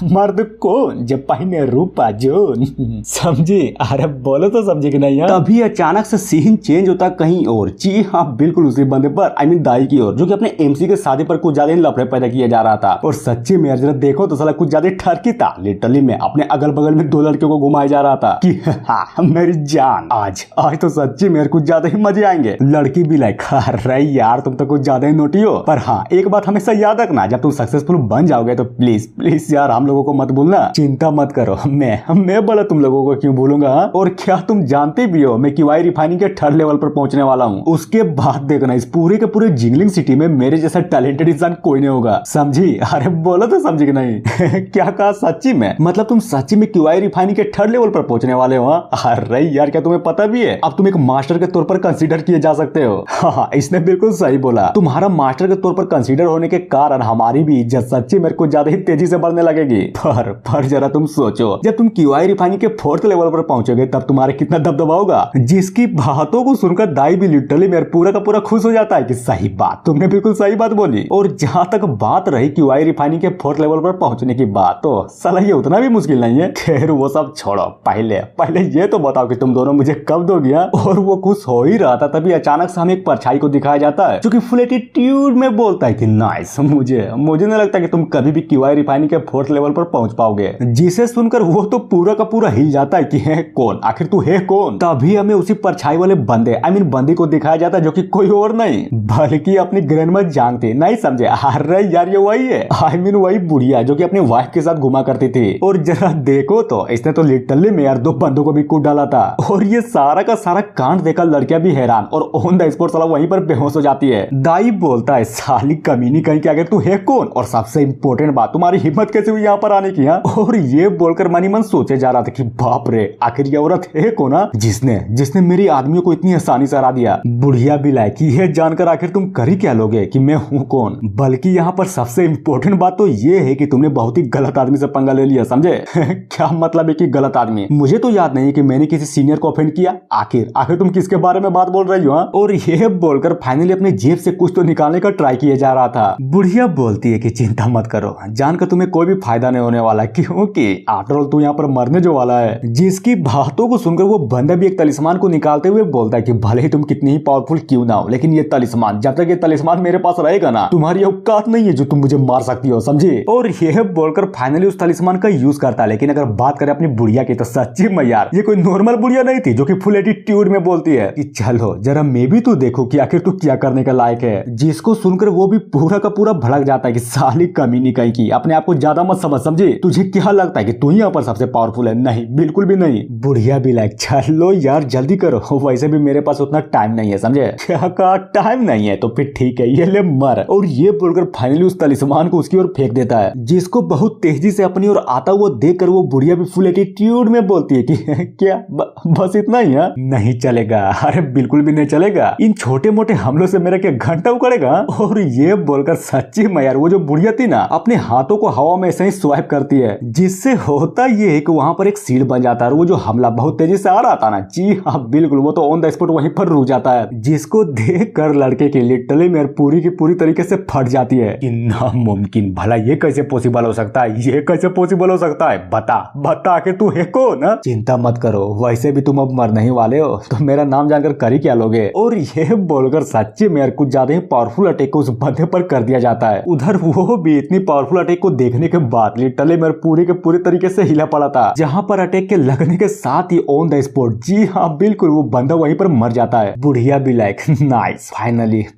मर्द कौन जब पहने रूपा जोन, समझी? अरे बोलो तो समझी कि नहीं। तभी अचानक से सीन चेंज होता कहीं और। जी हाँ बिल्कुल, उसी बंदे बंदे पर आई मीन दाई की ओर, जो कि अपने एमसी के शादी पर कुछ ज्यादा लफड़े पैदा किया जा रहा था। और सच्ची में जरा देखो तो साला कुछ ज्यादा ठरकी था। लिटरली में अपने अगल बगल में दो लड़कियों को घुमाया जा रहा था कि मेरी जान आज आज तो सच्ची में कुछ ज्यादा ही मजे आएंगे। लड़की भी लाइक अरे यार तुम तो कुछ ज्यादा ही नोटी हो। पर हाँ एक बात हमेशा याद रखना, जब तुम सक्सेसफुल बन जाओगे तो प्लीज प्लीज यार हम लोगों को मत भूलना। चिंता मत करो, मैं बोला तुम लोगों को क्यों भूलूंगा। और क्या तुम जानते भी हो मैं क्यूआई रिफाइनिंग के थर्ड लेवल पर पहुंचने वाला हूँ। उसके बाद देखना इस पूरे के पूरे जिंगलिंग सिटी में मेरे जैसा टैलेंटेड इंसान कोई नहीं होगा, समझी। अरे बोलो तो समझी कि नहीं क्या कहा सच्ची में, मतलब तुम सच्ची में क्यूआई रिफाइनिंग के थर्ड लेवल पर पहुंचने वाले हो। अरे यार क्या तुम्हें पता भी है अब तुम एक मास्टर के तौर पर कंसीडर किए जा सकते हो। हाँ इसने बिल्कुल सही बोला, तुम्हारा मास्टर के तौर पर कंसीडर होने के कारण हमारी भी इज्जत सच्ची मेरे को ज्यादा ही तेजी से बढ़ने लगेगी। पर जरा तुम सोचो जब तुम क्यूआई रिफाइनिंग के फोर्थ लेवल पर पहुंचोगे तब तुम्हारे कितना दबदबा होगा। जिसकी बातों को सुनकर दाई भी लिटरली मेरे पूरा का पूरा खुश हो जाता है कि सही बात, तुमने बिल्कुल सही बात बोली। और जहां तक बात रही क्यूआई रिफाइनिंग के फोर्थ लेवल पर पहुंचने की बात, तो साला ये उतना भी मुश्किल नहीं है। खैर वो सब छोड़ो, पहले पहले ये तो बताओ कि तुम दोनों मुझे कब दोगी। और वो खुश हो ही रहा था तभी अचानक से हमें एक परछाई को दिखाया जाता है जो कि फुल एटीट्यूड में बोलता है कि नाइस, मुझे नहीं लगता कि तुम कभी भी क्यूआई रिफाइनिंग के फोर्थ लेवल पर पहुंच पाओगे। जिसे सुनकर वो तो पूरा का पूरा हिल जाता है कि है कौन, आखिर तू है कौन। तभी हमें उसी परछाई वाले बंदे आई मीन बंदी को दिखाया जाता है जो कि कोई और नहीं बल्कि अपनी ग्रैंडमा जांग थी। नहीं समझे? अरे यार ये वही है, आई मीन वही बुढ़िया जो कि अपने वाइफ के साथ घुमा करती थी। और जरा देखो तो इसने तो लिटरली में यार दो बंदों को भी कूद डाला था। और ये सारा का सारा कांड देखकर लड़कियां भी हैरान और ऑन द स्पॉट साला वहीं पर बेहोश हो जाती है। दाई बोलता है साली कमीनी कहीं के आगे तू है कौन, और सबसे इम्पोर्टेंट बात तुम्हारी हिम्मत कैसे हुई यहाँ पर आने की। और ये बोलकर मनी मन सोचे जा रहा था कि बाप रे आखिर ये औरत है कौन जिसने मेरी आदमियों को इतनी आसानी से हरा दिया। बुढ़िया भी लायक ये जानकर आखिर तुम कर ही क्या लोगे कि मैं हूँ कौन। बल्कि यहाँ पर सबसे इम्पोर्टेंट बात तो ये है कि तुमने बहुत ही गलत आदमी से पंगा ले लिया, समझे। क्या मतलब है कि गलत आदमी? मुझे तो याद नहीं कि मैंने किसी सीनियर को ऑफेंड किया। आखिर तुम किसके बारे में बात बोल रही हो। और ये बोलकर फाइनली अपने जेब से कुछ तो निकालने का ट्राई किया जा रहा था। बुढ़िया बोलती है कि चिंता मत करो, जानकर तुम्हें कोई भी फायदा नहीं होने वाला, क्योंकि आफ्टर ऑल तू यहाँ पर मरने जो वाला है। जिसकी बातों को सुनकर वो बंदा भी एक तलिस्मान को निकालते हुए बोलता है कि भले ही तुम कितनी ही पावरफुल क्यों ना हो, लेकिन ये तलिस्मान जब तक ये तलिस्मान मेरे पास रहेगा ना, तुम्हारी औकात नहीं है जो तुम मुझे मार सकती हो, समझे। और यह बोलकर फाइनली उस तलिस्मान का यूज करता है। लेकिन अगर बात करें अपनी बुढ़िया की तो सच्ची में यार ये कोई नॉर्मल बुढ़िया नहीं थी जो कि फुल एटीट्यूड में बोलती है कि चलो जरा मैं भी तो देखूं कि आखिर तू क्या करने का लायक है। जिसको सुनकर वो भी पूरा का पूरा भड़क जाता है कि साली कमीनी कहीं की, अपने आप को ज्यादा मत समझ, समझे। तुझे क्या लगता है कि तू ही यहाँ पर सबसे पावरफुल है? नहीं, बिल्कुल भी नहीं। बुढ़िया भी लाइक चलो यार जल्दी करो, वैसे भी मेरे पास उतना टाइम नहीं है, समझे। क्या कहा? टाइम नहीं है तो फिर ठीक है, ये ले मर। और ये बोलकर फाइनली उस तलिस्मान को उसकी ओर फेंक देता है, जिसको बहुत तेजी से अपनी ओर आता हुआ देखकर वो बुढ़िया भी फुल एटीट्यूड में बोलती है कि क्या बस इतना ही है? नहीं चलेगा, अरे बिल्कुल भी नहीं चलेगा, इन छोटे मोटे हमलों से मेरा क्या घंटा उकड़ेगा। और ये बोलकर सच्ची में यार वो जो बुढ़िया थी ना अपने हाथों को हवा में ऐसे ही स्वाइप करती है, जिससे होता ये है कि वहां पर एक सील बन जाता है। और वो जो हमला बहुत तेजी से आ रहा था ना, जी हाँ बिल्कुल, वो तो ऑन द स्पॉट वहीं पर रुक जाता है, जिसको देख कर लड़के की लिटरली मेरे पूरी की पूरी तरीके से फट जाती है कि नामुमकिन, भला ये कैसे पॉसिबल हो सकता है, ये कैसे पॉसिबल हो सकता है, बता के तू है कौन। चिंता मत करो, वैसे भी तुम अब मरने ही वाले हो, तो मेरा नाम जानकर कर ही क्या लोगे। और ये बोलकर सच्ची में कुछ ज्यादा ही पावरफुल अटैक को उस बंदे पर कर दिया जाता है। उधर वो भी इतनी पावरफुल अटैक को देखने के बाद लिटरली मेरे पूरे के पूरे तरीके से हिला पड़ा था, जहां पर अटैक के लगने के साथ ही ऑन द स्पॉट, जी हाँ बिल्कुल, वो बंदा वहीं पर मर जाता है। बुढ़िया भी लाइक नाइस,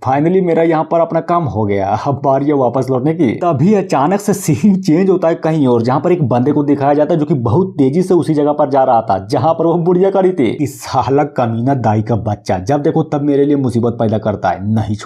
फाइनली मेरा यहाँ पर अपना काम हो गया, अब बारी है वापस लौटने की। तभी अचानक से सीन चेंज होता है कहीं और, जहाँ पर एक बंदे को दिखाया जाता है जो कि बहुत तेजी से उसी जगह पर जा रहा था जहाँ पर वो बुढ़िया खड़ी थी। इस साला कमीना दाई का बच्चा जब देखो तब मेरे लिए मुसीबत पैदा करता है। नहीं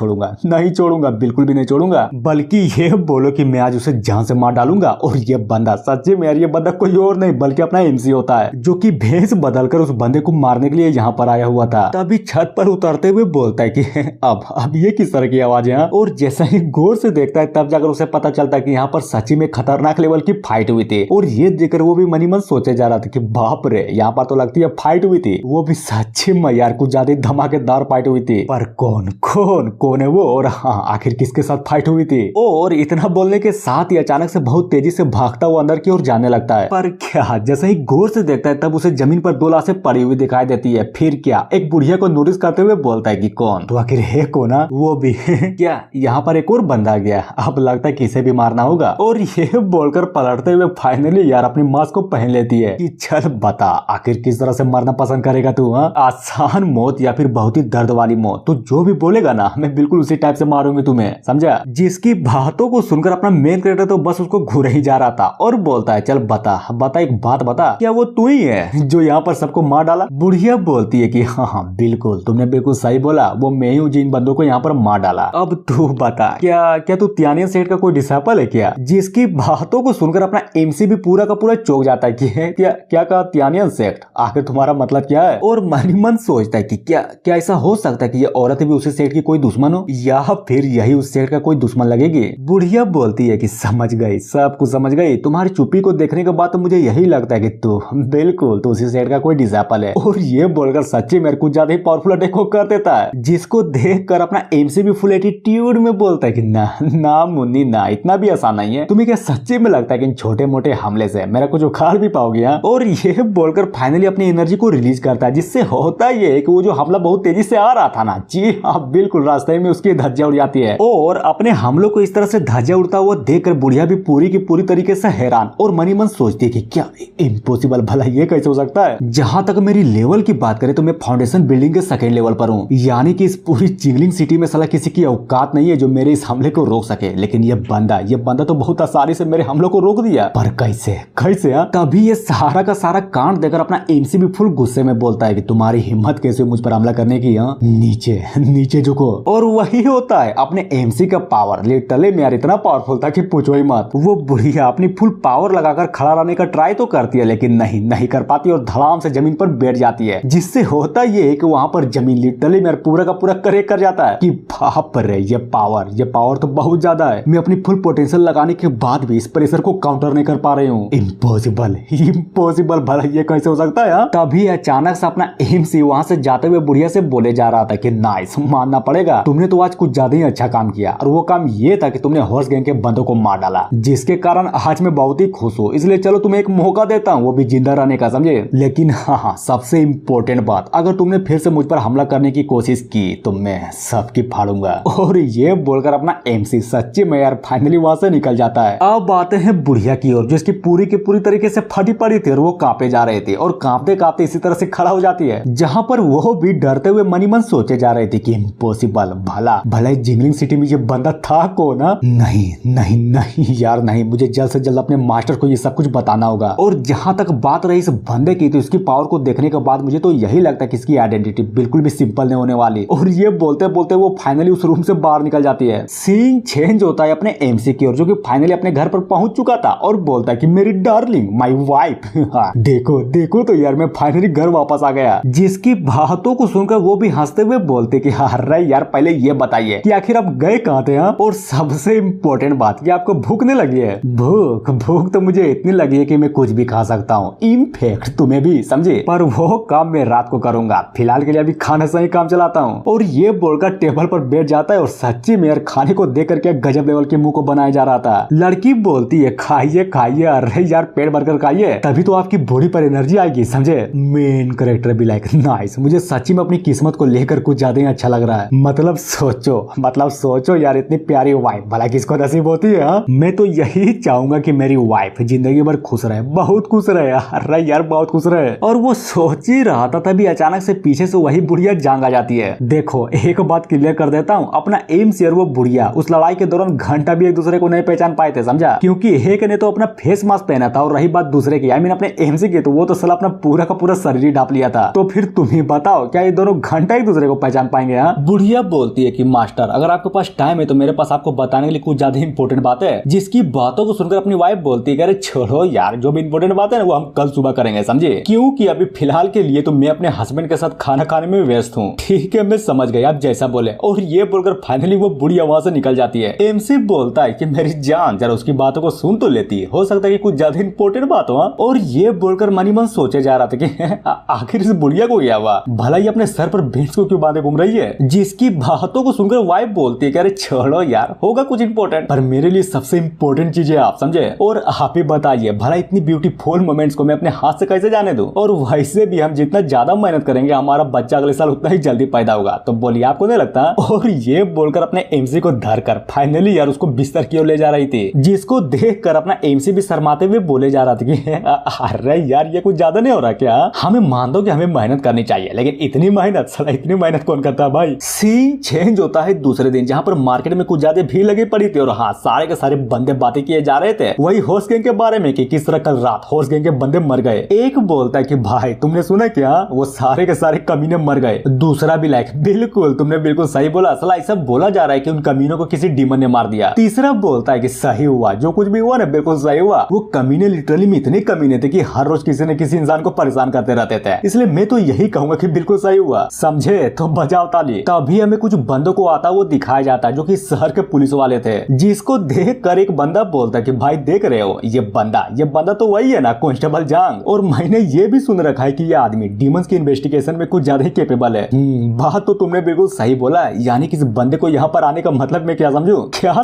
छोड़ूंगा, बिल्कुल भी नहीं छोड़ूंगा, बल्कि ये बोलो कि मैं आज उसे जान से मार डालूंगा। और ये बंदा सच्ची में ये बंदा कोई और नहीं बल्कि अपना एमसी होता है, जो कि भेष बदलकर उस बंदे को मारने के लिए यहाँ पर आया हुआ था। तभी छत पर उतरते हुए बोलता है कि अब ये किस तरह की आवाज है। और जैसा ही गौर से देखता है तब जाकर उसे पता चलता है कि यहाँ पर सच्ची में खतरनाक लेवल की फाइट हुई थी। और ये देखकर वो भी मनी मन सोचे जा रहा था कि बाप रे, यहाँ पर तो लगती है फाइट हुई थी, वो भी सच्ची में यार कुछ ज्यादा धमाकेदार फाइट हुई थी। पर कौन है वो, और हाँ आखिर किसके साथ फाइट हुई थी। और इतना बोलने के साथ ही अचानक से बहुत तेजी से भागता हुआ अंदर की ओर जाने लगता है। पर क्या, जैसे ही गौर से देखता है तब उसे जमीन पर 2 लाशें पड़ी हुई दिखाई देती है। फिर क्या, एक बुढ़िया को नोटिस करते हुए बोलता है कि कौन, तो आखिर ले को ना वो भी क्या यहाँ पर एक और बंदा गया, अब लगता है किसे भी मारना होगा। और ये बोलकर पलटते हुए फाइनली यार अपनी मास्क को पहन लेती है कि चल बता आखिर किस तरह से मरना पसंद करेगा तू, आसान मौत या फिर बहुत ही दर्द वाली मौत, तू जो भी बोलेगा ना मैं बिल्कुल उसी टाइप से मारूंगी तुम्हें, समझा। जिसकी बातों को सुनकर अपना मेन कैरेक्टर तो बस उसको घूर ही जा रहा था और बोलता है चल बता बता एक बात बता, क्या वो तू ही है जो यहाँ पर सबको मार डाला। बुढ़िया बोलती है कि हाँ हाँ बिल्कुल तुमने बिल्कुल सही बोला, वो मैं ही हूँ जिन बंदों को यहाँ पर मार डाला। अब तू बता क्या तू त्यानियन सेठ का कोई डिसाइपल है क्या। जिसकी बातों को सुनकर अपना एमसी भी पूरा का पूरा चौंक जाता है कि क्या कहा त्यानियन सेठ, आखिर तुम्हारा मतलब क्या है। और मन ही मन सोचता है कि क्या ऐसा हो सकता है कि ये औरत भी उसी सेठ की कोई दुश्मन हो या फिर यही उस सेठ का कोई दुश्मन लगेगी। बुढ़िया बोलती है कि समझ गई, सब कुछ समझ गई, तुम्हारी चुप्पी को देखने के बाद तो मुझे यही लगता है कि तू बिल्कुल तो उसी सेठ का कोई डिसाइपल है। और ये बोलकर सच्ची मेरे कुछ ज्यादा ही पावरफुल अटैक कर देता है, जिसको देखकर अपना एमसी भी फुल एटीट्यूड में बोलता है कि ना मुन्नी ना, इतना भी आसान नहीं है, तुम्हें क्या सच्ची में लगता है कि इन छोटे मोटे हमले से मेरा कुछ उखाड़ भी पाओगे। और ये बोलकर फाइनली अपनी एनर्जी को रिलीज करता है, जिससे होता ये है कि वो जो हमला बहुत तेजी से आ रहा था ना, जी हाँ बिल्कुल रास्ते में उसकी धज्जियां उड़ जाती है। और अपने हमलों को इस तरह से धज्जियां उड़ता हुआ देखकर बुढ़िया भी पूरी की पूरी तरीके से हैरान और मनी मन सोचती है कि क्या इम्पॉसिबल, भला ये कैसे हो सकता है। जहां तक मेरी लेवल की बात करें तो मैं फाउंडेशन बिल्डिंग के सेकेंड लेवल पर हूँ, यानी कि इस पूरी जिंगलिंग सिटी में साला किसी की औकात नहीं है जो मेरे इस हमले को रोक सके। लेकिन ये बंदा तो बहुत आसानी से मेरे हमलों को रोक दिया, पर कैसे तभी ये सारा का सारा कांड देखकर अपना एमसी भी फुल गुस्से में बोलता है कि तुम्हारी हिम्मत कैसे मुझ पर हमला करने की, नीचे झुको। और वही होता है, अपने एमसी का पावर लिटरली में यार इतना पावरफुल था कि पूछो ही मत। वो बुढ़िया अपनी फुल पावर लगाकर खड़ा रहने का ट्राई तो करती है लेकिन नहीं कर पाती और धड़ाम से जमीन पर बैठ जाती है, जिससे होता ये है कि वहां पर जमीन लिटरली में पूरा का पूरा करेक्ट कर जाता है कि बाप रे ये पावर तो बहुत ज्यादा है, मैं अपनी फुल पोटेंशियल लगाने के बाद भी इस प्रेशर को काउंटर नहीं कर पा रही हूँ। इम्पॉसिबल भला ये कैसे हो सकता है। तभी अचानक से अपना एमसी वहां से जाते हुए बुढ़िया से बोले जा रहा था कि नाइस, मानना पड़ेगा तुमने तो आज कुछ ज्यादा ही अच्छा काम किया, और वो काम ये था कि तुमने हॉर्स गैंग के बंदों को मार डाला, जिसके कारण आज मैं बहुत ही खुश हूँ, इसलिए चलो तुम्हें एक मौका देता हूँ वो भी जिंदा रहने का, समझे। लेकिन हाँ सबसे इम्पोर्टेंट बात, अगर तुमने फिर से मुझ पर हमला करने की कोशिश की तो मैं सबकी फाड़ूंगा। और ये बोलकर अपना एमसी सच्ची में यार फाइनली वहां से निकल जाता है। अब आते हैं बुढ़िया की ओर, जो इसकी पूरी की पूरी तरीके से फटी पड़ी थी और वो कांपे जा रहे थे और कांपते कांपते इसी तरह से खड़ा हो जाती है, जहां पर वो भी डरते हुए मनी मन सोचे जा रहे थे कि इम्पॉसिबल, भला जिंगलिंग सिटी में ये बंदा था कौन। नहीं यार नहीं, मुझे जल्द से जल्द अपने मास्टर को ये सब कुछ बताना होगा। और जहां तक बात रही इस बंदे की, तो इसकी पावर को देखने के बाद मुझे तो यही लगता है कि इसकी आइडेंटिटी बिल्कुल भी सिंपल नहीं होने वाली। और ये बोलते बोलते वो फाइनली उस रूम से बाहर निकल जाती है। सीन चेंज होता है अपने एमसी की ओर, जो कि फाइनली अपने घर पर पहुंच चुका था और बोलता है कि मेरी डार्लिंग माय वाइफ देखो तो यार मैं फाइनली घर वापस आ गया। जिसकी बातों को सुनकर वो भी हंसते हुए बोलते कि अरे यार पहले ये बताइए कि आखिर आप गए कहाँ थे। और सबसे इम्पोर्टेंट बात कि आपको भूख नहीं लगी है। भूख तो मुझे इतनी लगी है कि मैं कुछ भी खा सकता हूँ, इनफैक्ट तुम्हें भी, समझे। पर वो काम मैं रात को करूंगा, फिलहाल के लिए अभी खाने से ही काम चलाता हूँ। और ये बोलकर टेबल पर बैठ जाता है और सच्ची में यार खाने को देख करके गजब लेवल के मुंह को बनाया जा रहा था। लड़की बोलती है खाइए, अरे यार पेट भरकर खाइए, तभी तो आपकी बॉडी पर एनर्जी आएगी, समझे। मेन कैरेक्टर भी लाइक नाइस, मुझे सच्ची में अपनी किस्मत को लेकर कुछ ज्यादा ही अच्छा लग रहा है। मतलब सोचो यार, इतनी प्यारी वाइफ भला किसको नसीब होती है। मैं तो यही चाहूंगा कि मेरी वाइफ जिंदगी भर खुश रहे, बहुत खुश रहे, अरे यार बहुत खुश रहे। और वो सोच ही रहा था तभी अचानक से पीछे से वही बुढ़िया जांग आ जाती है। देखो एक बात क्लियर कर देता हूँ, अपना एम से वो बुढ़िया उस लड़ाई के दौरान घंटा भी एक दूसरे को नहीं पहचान पाए थे, समझा। क्योंकि एक ने तो अपना फेस मास्क पहना था, और रही बात दूसरे की, आई मीन अपने एमसी की, तो वो तो साला अपना पूरा का पूरा शरीर ढाप लिया था। तो फिर तुम ही बताओ क्या ये दोनों घंटा एक दूसरे को पहचान पाएंगे। बुढ़िया बोलती है कि मास्टर अगर आपके पास टाइम है तो मेरे पास आपको बताने के लिए कुछ ज्यादा इंपॉर्टेंट बात है। जिसकी बातों को सुनकर अपनी वाइफ बोलती है अरे छोड़ो यार, जो भी इंपॉर्टेंट बात है ना वो हम कल सुबह करेंगे, समझे। क्योंकि अभी फिलहाल के लिए तो मैं अपने हस्बैंड के साथ खाना खाने में व्यस्त हूँ। ठीक है मैं समझ गई, आप जैसा बोले। और ये बोलकर फाइनली वो बुढ़िया वहां से निकल जाती है। एमसी बोलता है कि मेरी जान जरा उसकी बातों को सुन तो लेती है, हो सकता है कि कुछ ज्यादा इंपॉर्टेंट बात हो। और ये बोलकर मनी मन सोचे जा रहा था कि आखिर इस बुढ़िया को क्या हुआ, भला ही अपने सर पर भेंस को क्यों बांधे घूम रही है। जिसकी बातों को सुनकर वाइफ बोलती है कि अरे छोड़ो यार, होगा कुछ इंपॉर्टेंट, पर मेरे लिए सबसे इंपॉर्टेंट चीज है आप, समझे। और आप ही बताइए भला इतनी ब्यूटीफुल मोमेंट्स को मैं अपने हाथ से कैसे जाने दूं। और वैसे भी हम जितना ज्यादा मेहनत करेंगे हमारा बच्चा अगले साल उतना ही जल्दी पैदा होगा। तो बोलिए बोली, आपको नहीं लगता? और ये बोलकर अपने एमसी को धरकर फाइनली यार उसको बिस्तर की ओर ले जा रही थी, जिसको देखकर अपना एमसी भी शर्माते हुए बोले जा रहा था कि अरे यार ये कुछ ज्यादा नहीं हो रहा क्या? हमें मान दो कि हमें मेहनत करनी चाहिए, लेकिन इतनी मेहनत, साला इतनी मेहनत कौन करता है भाई? सीन चेंज होता है दूसरे दिन, जहाँ पर मार्केट में कुछ ज्यादा भीड़ लगी पड़ी थी और हाँ सारे के सारे बंदे बातें किए जा रहे थे वही हॉर्स गैंग के बारे में कि किस तरह कल रात हॉर्स गैंग के बंदे मर गए। एक बोलता है कि भाई तुमने सुना क्या, वो सारे के सारे कमीने मर गए। दूसरा भी लाइक बिल्कुल तुमने बिल्कुल सही बोला, साला ऐसा बोला जा रहा है कि उन कमीनों को किसी डीमन ने मार दिया। तीसरा बोलता है कि सही हुआ, जो कुछ भी हुआ ना बिल्कुल सही हुआ। वो कमीने लिटरली में इतने कमीने थे कि हर रोज किसी न किसी इंसान को परेशान करते रहते थे, इसलिए मैं तो यही कहूंगा कि बिल्कुल सही हुआ, समझे? तो बजाओ ताली। तभी हमें कुछ बंदों को आता वो दिखाया जाता है जो कि शहर के पुलिस वाले थे, जिसको देख कर एक बंदा बोलता है कि भाई देख रहे हो ये बंदा तो वही है ना, कांस्टेबल जांग। और मैंने ये भी सुन रखा है कि ये आदमी डीमंस की इन्वेस्टिगेशन में कुछ ज्यादा ही कैपेबल है। बात तो तुमने बिल्कुल सही बोला, यानी कि इस बंदे को यहाँ पर आने का मतलब मैं क्या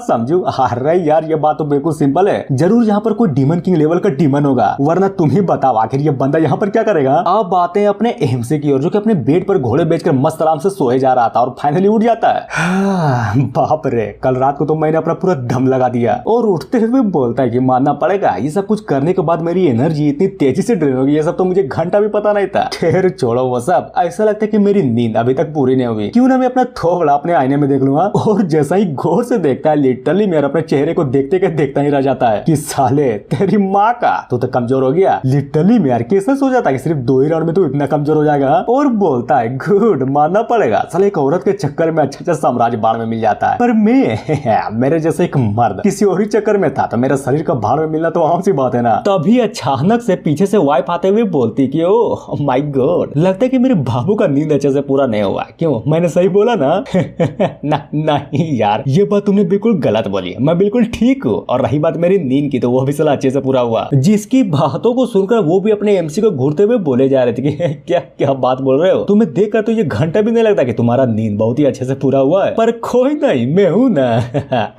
समझू? अरे यार ये बात तो बिल्कुल सिंपल है, जरूर यहाँ पर कोई डीमन किंग लेवल का डीमन होगा, वरना तुम ही बताओ आखिर ये बंदा यहाँ पर क्या करेगा? अब आते हैं अपने एमसी की ओर, जो कि अपने बेड पर घोड़े बेचकर मस्त आराम से सोए जा रहा था और फाइनली उठ जाता है। बाप रे, कल रात को तो मैंने अपना पूरा दम लगा दिया। और उठते हुए बोलता है कि मानना पड़ेगा ये सब कुछ करने के बाद मेरी एनर्जी इतनी तेजी से ड्रेन होगी, ये सब तो मुझे घंटा भी पता नहीं था। खैर छोड़ो वो सब, ऐसा लगता है कि मेरी नींद अभी तक पूरी नहीं हुई, क्यों ना मैं अपना थोबड़ा अपने आईने में देख लूंगा। और जैसा ही गौर से देखता है, लिटरली मेरा अपने चेहरे को देखते के देखता ही रह जाता है कि साले तेरी माँ का तो कमजोर हो गया। लिटरली में यार कैसे सो जाता है सिर्फ 2 ही राउंड में तो इतना कमजोर हो जाएगा। और बोलता है गुड, मानना पड़ेगा साले एक औरत के चक्कर में अच्छा साम्राज्य बाढ़ में मिल जाता है, पर मैं मेरे जैसे एक मर्द किसी और ही चक्कर में था तो मेरा शरीर का भाड़ में मिलना तो आम सी बात है ना। तभी अचानक से पीछे से वाइफ आते हुए बोलती कि ओ माय गॉड, लगता है कि मेरे बाबू का नींद अच्छे से पूरा नहीं हुआ। क्यों, मैंने सही बोला ना? नहीं यार, ये बात तुमने बिल्कुल गलत बोली, मैं बिल्कुल ठीक हूँ। और रही बात मेरी नींद की, तो वो भी साला अच्छे से पूरा हुआ। जिसकी बातों को सुनकर वो भी अपने एमसी को घूरते हुए बोले जा रहे थे कि क्या क्या बात बोल रहे हो, तुम्हें देखकर तो ये घंटा भी नहीं लगता कि तुम्हारा नींद बहुत ही अच्छे से पूरा हुआ है। पर कोई नहीं, मैं हूँ ना,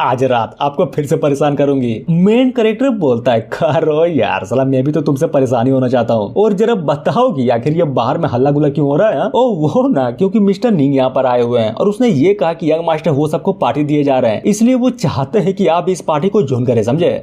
आज रात आपको फिर से परेशान करूंगी। मेन कैरेक्टर बोलता है करो यार, साला मैं भी तो तुमसे परेशानी होना चाहता हूँ, और जरा बताओ कि आखिर ये बाहर में हल्ला गुल्ला क्यों हो रहा है? ओ वो ना, क्योंकि मिस्टर निंग यहाँ पर आए हुए हैं और उसने ये कहा कि यंग मास्टर वो सबको पार्टी दिए जा रहे हैं, इसलिए वो चाहते हैं कि आप इस पार्टी को ज्वाइन करें, समझे?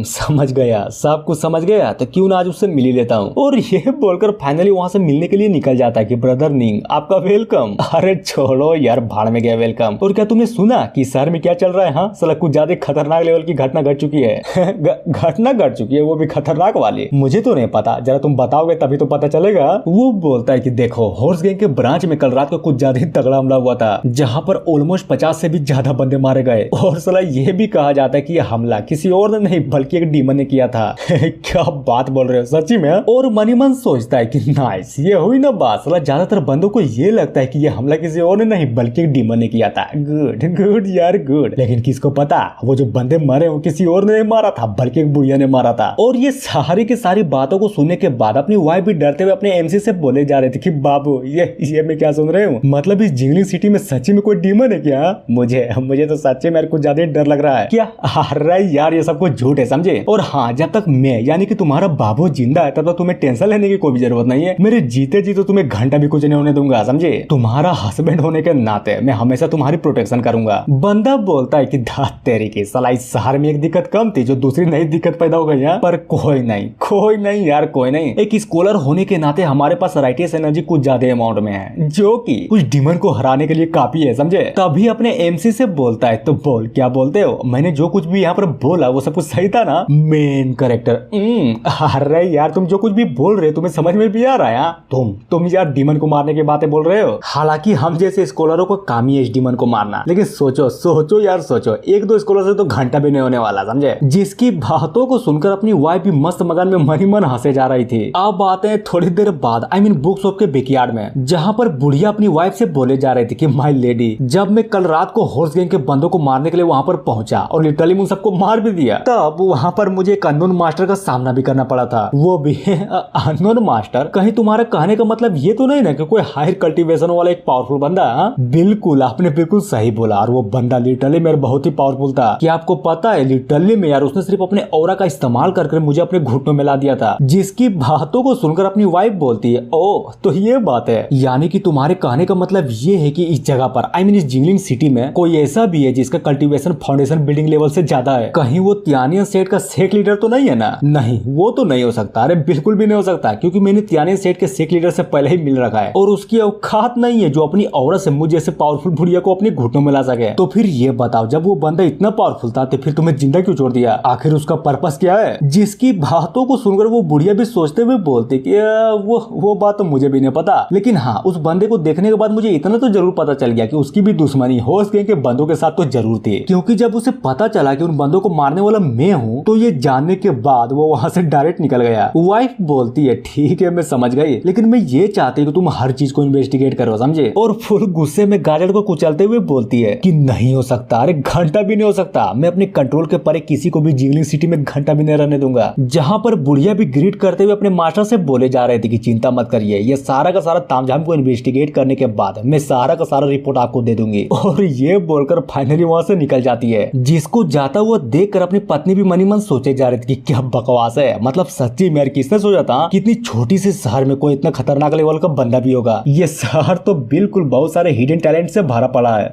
समझ गया, सब कुछ समझ गया, तो क्यों ना आज उससे मिल ही लेता हूँ। और ये बोलकर फाइनली वहाँ से मिलने के लिए निकल जाता है कि ब्रदर निंग आपका वेलकम। अरे छोड़ो यार, भाड़ में गया वेलकम। और क्या तुमने सुना कि शहर में क्या चल रहा है? हाँ साला कुछ ज्यादा खतरनाक लेवल की घटना घट चुकी है। घटना घट चुकी है, वो भी खतरनाक वाली? मुझे तो नहीं पता, जरा तुम बताओगे तभी तो पता चलेगा। वो बोलता है कि देखो हॉर्स गैंग के ब्रांच में कल रात को कुछ ज्यादा ही तगड़ा हमला हुआ था, जहाँ पर ऑलमोस्ट 50 से भी ज्यादा बंदे मारे गए। और साला ये भी कहा जाता है कि यह हमला किसी और ने नहीं बल्कि एक डीमन ने किया था। क्या बात बोल रहे हो, सच्ची में? और मनी मन सोचता है कि नाइस, ये हुई ना बात। साला ज्यादातर बंदों को ये लगता है कि ये हमला किसी और ने नहीं बल्कि एक डीमन ने किया था। गुड गुड यार गुड, लेकिन किसको पता वो जो बंदे मरे वो किसी और ने नहीं मारा था बल्कि एक बुढ़िया ने मारा था। और ये सारी की सारी बातों को सुनने के बाद अपनी वाइफ भी डरते हुए अपने एमसी से बोले जा रहे थे कि बाबू ये मैं क्या सुन रहे हूँ, मतलब इस जिंगलिंग सिटी में सच्ची में कोई डीमन है क्या? मुझे तो सच्ची में कुछ ज्यादा डर लग रहा है। क्या? अरे यार ये सब कुछ झूठ है, समझे? और हाँ, जब तक मैं यानी कि तुम्हारा बाबू जिंदा है तब तक तुम्हें टेंशन लेने की कोई भी जरूरत नहीं है। मेरे जीते जी तो तुम्हें घंटा भी कुछ नहीं होने दूंगा, समझे? तुम्हारा हस्बैंड होने के नाते मैं हमेशा तुम्हारी प्रोटेक्शन करूंगा। बंदा बोलता है कि धात तेरी की, साला इस शहर में एक दिक्कत कम थी जो दूसरी नई दिक्कत पैदा हो गई है। पर कोई नहीं यार, कोई नहीं। एक स्कॉलर होने के नाते हमारे पास राइटियस एनर्जी कुछ ज्यादा अमाउंट में है, जो कि कुछ डीमन को हराने के लिए काफी है, समझे? तभी अपने एमसी से बोलता है, तो बोल क्या बोलते हो? मैंने जो कुछ भी यहाँ पर बोला वो सब कुछ सही था ना? मेन कैरेक्टर अरे यार तुम जो कुछ भी बोल रहे हो तुम्हें समझ में भी आ रहा है? तुम यार डीमन को मारने की बातें बोल रहे हो। हालांकि हम जैसे स्कॉलरों को काम ही है इस डीमन को मारना, लेकिन सोचो यार, सोचो 1-2 स्कॉलर से तो घंटा भी नहीं होने वाला, समझे? जिसकी बातों को सुनकर अपनी वाइफ भी मस्त मगन में मनी मन हंसे जा रही थी। अब आते हैं थोड़ी देर बाद बुक शॉप के बैकयार्ड में, जहाँ पर बुढ़िया अपनी वाइफ से बोले जा रही थी कि माय लेडी, जब मैं कल रात को हॉर्स गैंग के बंदों को मारने के लिए वहाँ पर पहुंचा और लिटरली उन सबको मार भी दिया, तब वहाँ पर मुझे एक अननोन मास्टर का सामना भी करना पड़ा था। वो भी अननोन मास्टर? कहीं तुम्हारा कहने का मतलब ये तो नहीं ना कि कोई हायर कल्टीवेशन वाला एक पावरफुल बंदा? बिल्कुल, आपने बिल्कुल सही बोला। और वो बंदा लिटरली मेरे बहुत ही पावरफुल था। क्या आपको पता है लिटरली में यार उसने सिर्फ अपने ऑरा का इस्तेमाल करके मुझे अपने घुटनों में ला दिया था। जिसकी बातों को सुनकर अपनी वाइफ बोलती है, ओ तो ये बात है, यानी कि तुम्हारे कहने का मतलब ये ये है कि इस जगह पर इस जिंगलिंग सिटी में कोई ऐसा भी है जिसका कल्टीवेशन फाउंडेशन बिल्डिंग लेवल से ज्यादा है। कहीं वो तियानियन सेट का सेक लीडर तो नहीं है ना? नहीं, वो तो नहीं हो सकता। अरे बिल्कुल भी नहीं हो सकता, क्योंकि मैंने तियानियन सेट के सेक लीडर से पहले ही मिल रखा है और उसकी औकात नहीं है जो अपनी औरत से मुझ जैसे पावरफुल बुढ़िया को अपने घुटनों में ला सके। तो फिर ये बताओ, जब वो बंदा इतना पावरफुल था तो फिर तुम्हें जिंदा क्यों छोड़ दिया? आखिर उसका पर्पस क्या है? जिसकी बातों को सुनकर वो बुढ़िया भी सोचते हुए बोलती कि वो बात तो मुझे भी नहीं पता, लेकिन हाँ, उस बंदे को देखने के बाद मुझे इतना तो जरूर पता चल गया कि उसकी भी दुश्मनी होस्ट गैंग के बंदों के साथ तो जरूर थी। क्योंकि जब उसे पता चला कि उन बंदों को मारने वाला मैं हूँ तो ये जानने के बाद वो वहाँ से डायरेक्ट निकल गया। वाइफ बोलती है ठीक है मैं समझ गई, लेकिन मैं ये चाहती कि तुम हर चीज को इन्वेस्टिगेट करो, समझे? और फुल गुस्से में गाजर को कुचलते हुए बोलती है कि नहीं हो सकता, अरे घंटा भी नहीं हो सकता, मैं अपने कंट्रोल के परे किसी को भी जिंगलिंग सिटी में घंटा भी नहीं रहने दूंगा। जहाँ पर बुढ़िया भी ग्रीट करते हुए अपने मास्टर से बोले जा रहे थे कि चिंता मत करिए, ये सारा का सारा तामझाम को इन्वेस्टिगेट करने के बाद मैं सारा का सारा रिपोर्ट आपको दे दूंगी। और ये बोलकर फाइनली वहाँ से निकल जाती है। जिसको जाता हुआ देखकर अपनी पत्नी भी मनी मन सोचे जा रही थी कि क्या बकवास है, मतलब सच्ची में किसने सोचा था कि इतनी छोटी सी शहर में कोई इतना खतरनाक लेवल का बंदा भी होगा। ये शहर तो बिल्कुल बहुत सारे हिडन टैलेंट से भरा पड़ा है।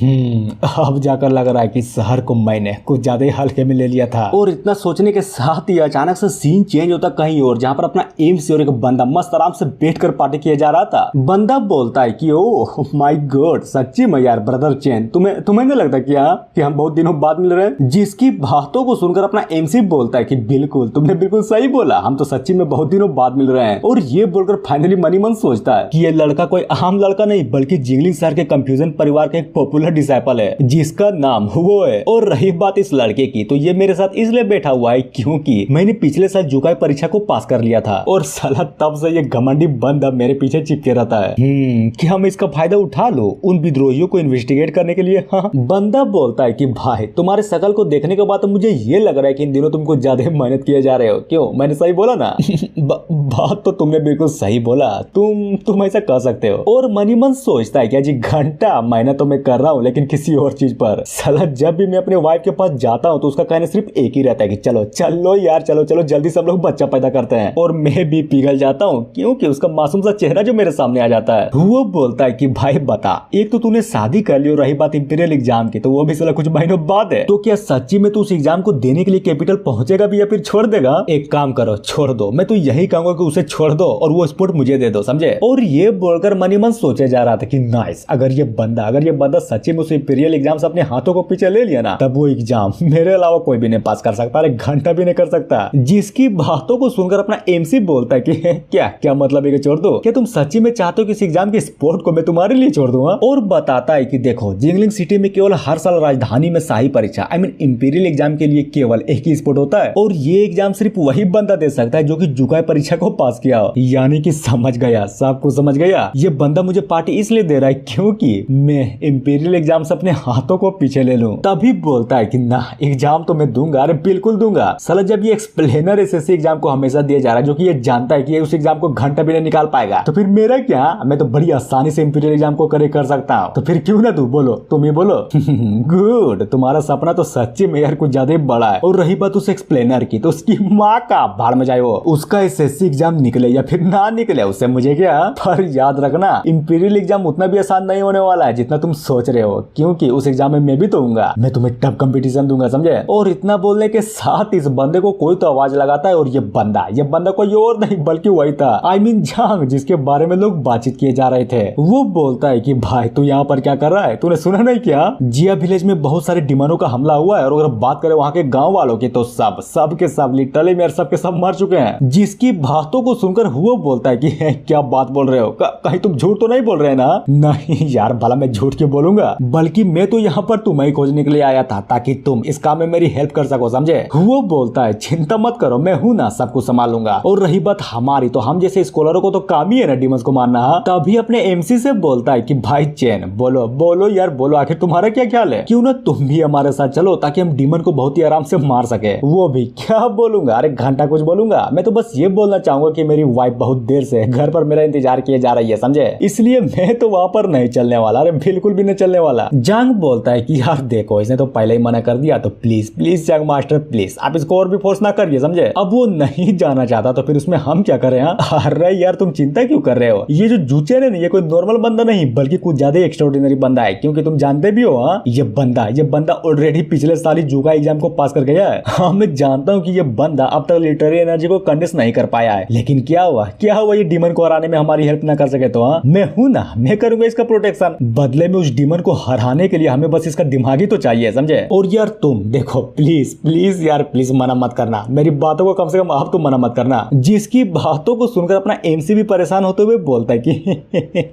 अब जाकर लग रहा है कि शहर को मैंने कुछ ज्यादा ही हल्के में ले लिया था। और इतना सोचने के साथ ही अचानक से सीन चेंज होता कहीं और, जहाँ पर अपना एम से और एक बंदा मस्त आराम से बैठकर पार्टी किया जा रहा था। बंदा बोलता है कि ओह माय गॉड, सच्ची में यार ब्रदर चेन, तुम्हें नहीं लगता कि हम बहुत दिनों बाद मिल रहे हैं? जिसकी बातों को सुनकर अपना एमसी बोलता है कि बिल्कुल, तुमने बिल्कुल सही बोला, हम तो सच्ची में बहुत दिनों बाद मिल रहे हैं। और ये बोलकर फाइनली मनी मन सोचता है कि ये लड़का कोई आम लड़का नहीं बल्कि जिंगलिंग शहर के कंफ्यूजन परिवार का एक पॉपुलर डिसाइपल है जिसका नाम वो है। और रही बात इस लड़के की, तो ये मेरे साथ इसलिए बैठा हुआ है क्योंकि मैंने पिछले साल जुकाई परीक्षा को पास कर लिया था और साला तब से ये घमंडी बंदा मेरे पीछे चिपके रहता है कि हम इसका फायदा उठा लो उन विद्रोहियों को इन्वेस्टिगेट करने के लिए। हाँ। बंदा बोलता है कि भाई तुम्हारे शकल को देखने के बाद तो मुझे ये लग रहा है कि इन दिनों तुमको ज्यादा मेहनत किए जा रहे हो। क्यों, मैंने सही बोला ना? बात तो तुमने बिल्कुल सही बोला, तुम ऐसा कह सकते हो। और मनी मन सोचता है कि जी घंटा मेहनत तो मैं कर रहा हूँ लेकिन किसी और चीज पर। साला जब भी मैं अपने वाइफ के पास जाता हूँ तो उसका कहना सिर्फ एक ही रहता है कि चलो चलो यार, चलो चलो जल्दी सब लोग बच्चा पैदा करते हैं। और मैं भी पिघल जाता हूँ क्योंकि उसका मासूम सा चेहरा जो मेरे सामने आ जाता है। वो बोलता है कि भाई बता, एक तो तूने शादी कर ली और रही बात इंपीरियल एग्जाम की, तो वो भी साला कुछ महीनों बाद है, तो क्या सच्ची में तू उस एग्जाम को देने के लिए कैपिटल पहुंचेगा भी या फिर छोड़ देगा? एक काम करो, छोड़ दो, मैं तो यही कहूंगा कि उसे छोड़ दो और वो स्पोर्ट मुझे दे दो, समझे? और ये बोलकर मनी मन सोचे जा रहा था कि नाइस, अगर ये बंदा सच्ची में उस इंपीरियल एग्जाम से अपने हाथों को पीछे ले लिया ना, तब वो एग्जाम मेरे अलावा कोई भी नहीं पास कर सकता, अरे घंटा भी नहीं कर सकता। जिसकी बातों को सुनकर अपना एमसी बोलता है कि क्या मतलब है कि छोड़ दो? क्या तुम सच्ची में चाहते हो कि इस एग्जाम के स्पोर्ट को मैं तुम्हारे लिए छोड़ दूंगा? और बताता है कि देखो, जिंगलिंग सिटी में केवल हर साल राजधानी में शाही परीक्षा इंपीरियल एग्जाम के लिए केवल एक ही स्पोर्ट होता है और ये एग्जाम सिर्फ वही बंदा दे सकता है जो कि जुकाई परीक्षा को पास किया हो। यानी कि समझ गया, सब कुछ समझ गया। ये बंदा मुझे पार्टी इसलिए दे रहा है क्योंकि मैं इंपीरियल एग्जाम से अपने हाथों को पीछे ले लूं। तभी बोलता है कि ना, एग्जाम तो मैं दूंगा, अरे बिल्कुल दूंगा। साला जब ये एक्सप्लेनर एसएससी एग्जाम को हमेशा दिया जा रहा है जो कि ये जानता है कि ये उस एग्जाम को घंटा भी नहीं निकाल पाएगा, तो फिर मेरा क्या? मैं तो बड़ी आसानी से इंपीरियल एग्जाम को कर सकता हूँ। तो फिर क्यों ना तू बोलो, तुम ही बोलो। गुड, तुम्हारा सपना तो सच्ची में यार कुछ ज्यादा ही बड़ा है। और रही बात उस एक्सप्लेनर की, तो उसकी माँ का भाड़ में जाए वो, उसका एसएससी एग्जाम निकले या फिर ना निकले उससे मुझे क्या। पर याद रखना, इंपीरियल एग्जाम उतना भी आसान नहीं होने वाला है जितना तुम सोच रहे हो, क्योंकि उस एग्जाम में मैं भी तो हूँगा, मैं तुम्हें टफ कंपटीशन दूंगा, समझे? और इतना बोलने के साथ इस बंदे को कोई तो आवाज लगाता है और ये बंदा कोई और नहीं बल्कि वही था, जांग, जिसके बारे में लोग बातचीत किए जा रहे थे। वो बोलता है कि भाई तू यहाँ पर क्या कर रहा है? तूने सुना नहीं क्या? जिया विलेज में बहुत सारे डिमोनों का हमला हुआ है और अगर बात करें वहाँ के गांव वालों की तो सब के सब लिटरली मेरे सब के सब मर चुके हैं। जिसकी बातों को सुनकर वो बोलता है कि क्या बात बोल रहे हो? कहीं तुम झूठ तो नहीं बोल रहे ना? नहीं यार, भला मैं झूठ क्यों बोलूंगा, बल्कि मैं तो यहाँ पर तुम्हें खोजने के लिए आया था ताकि तुम इस काम में मेरी हेल्प कर सको, समझे? वो बोलता है चिंता मत करो, मैं हूँ ना, सब कुछ संभालूंगा। और रही बात हमारी, तो हम जैसे स्कॉलरों को तो काम ही है ना डिमंस को मारना। तभी अपने एमसी से बोलता है कि भाई चैन, बोलो यार बोलो, आखिर तुम्हारा क्या ख्याल है? क्यों ना तुम भी हमारे साथ चलो ताकि हम डीमन को बहुत ही आराम से मार सके। वो भी क्या बोलूंगा, अरे घंटा कुछ बोलूंगा, मैं तो बस ये बोलना चाहूंगा कि मेरी वाइफ बहुत देर से घर पर मेरा इंतजार किए जा रही है, समझे? इसलिए मैं तो वहां पर नहीं चलने वाला, अरे बिल्कुल भी नहीं चलने वाला। जांग बोलता है कि यार देखो, इसने तो पहले ही मना कर दिया, तो प्लीज जांग मास्टर प्लीज आप इसको और भी फोर्स ना करिए, समझे? अब वो नहीं जाना चाहता तो फिर उसमें हम क्या करें? अरे यार तुम चिंता क्यों कर रहे हो? ये जो जूचे ने, ये कोई नॉर्मल बंदा नहीं बल्कि बल्कि कुछ ज्यादा एक्स्ट्राऑर्डिनरी बंदा है, क्योंकि तुम जानते भी हो ये बंदा ऑलरेडी पिछले साल ही जुगा एग्जाम को पास कर गया है। हाँ मैं जानता हूँ कि ये बंदा अब तक लिटरेरी एनर्जी को कंडेंस नहीं कर पाया है, लेकिन क्या हुआ ये डीमन को हराने में हमारी हेल्प ना कर सके तो मैं हूं ना, मैं करूंगा इसका प्रोटेक्शन। बदले में उस डीमन को हराने के लिए हमें बस इसका दिमाग ही तो चाहिए, समझे। और यार तुम देखो प्लीज यार प्लीज मना मत करना, मेरी बातों को कम से कम आप तो मना मत करना। जिसकी बातों को सुनकर अपना एमसी भी परेशान होते हुए बोलता है कि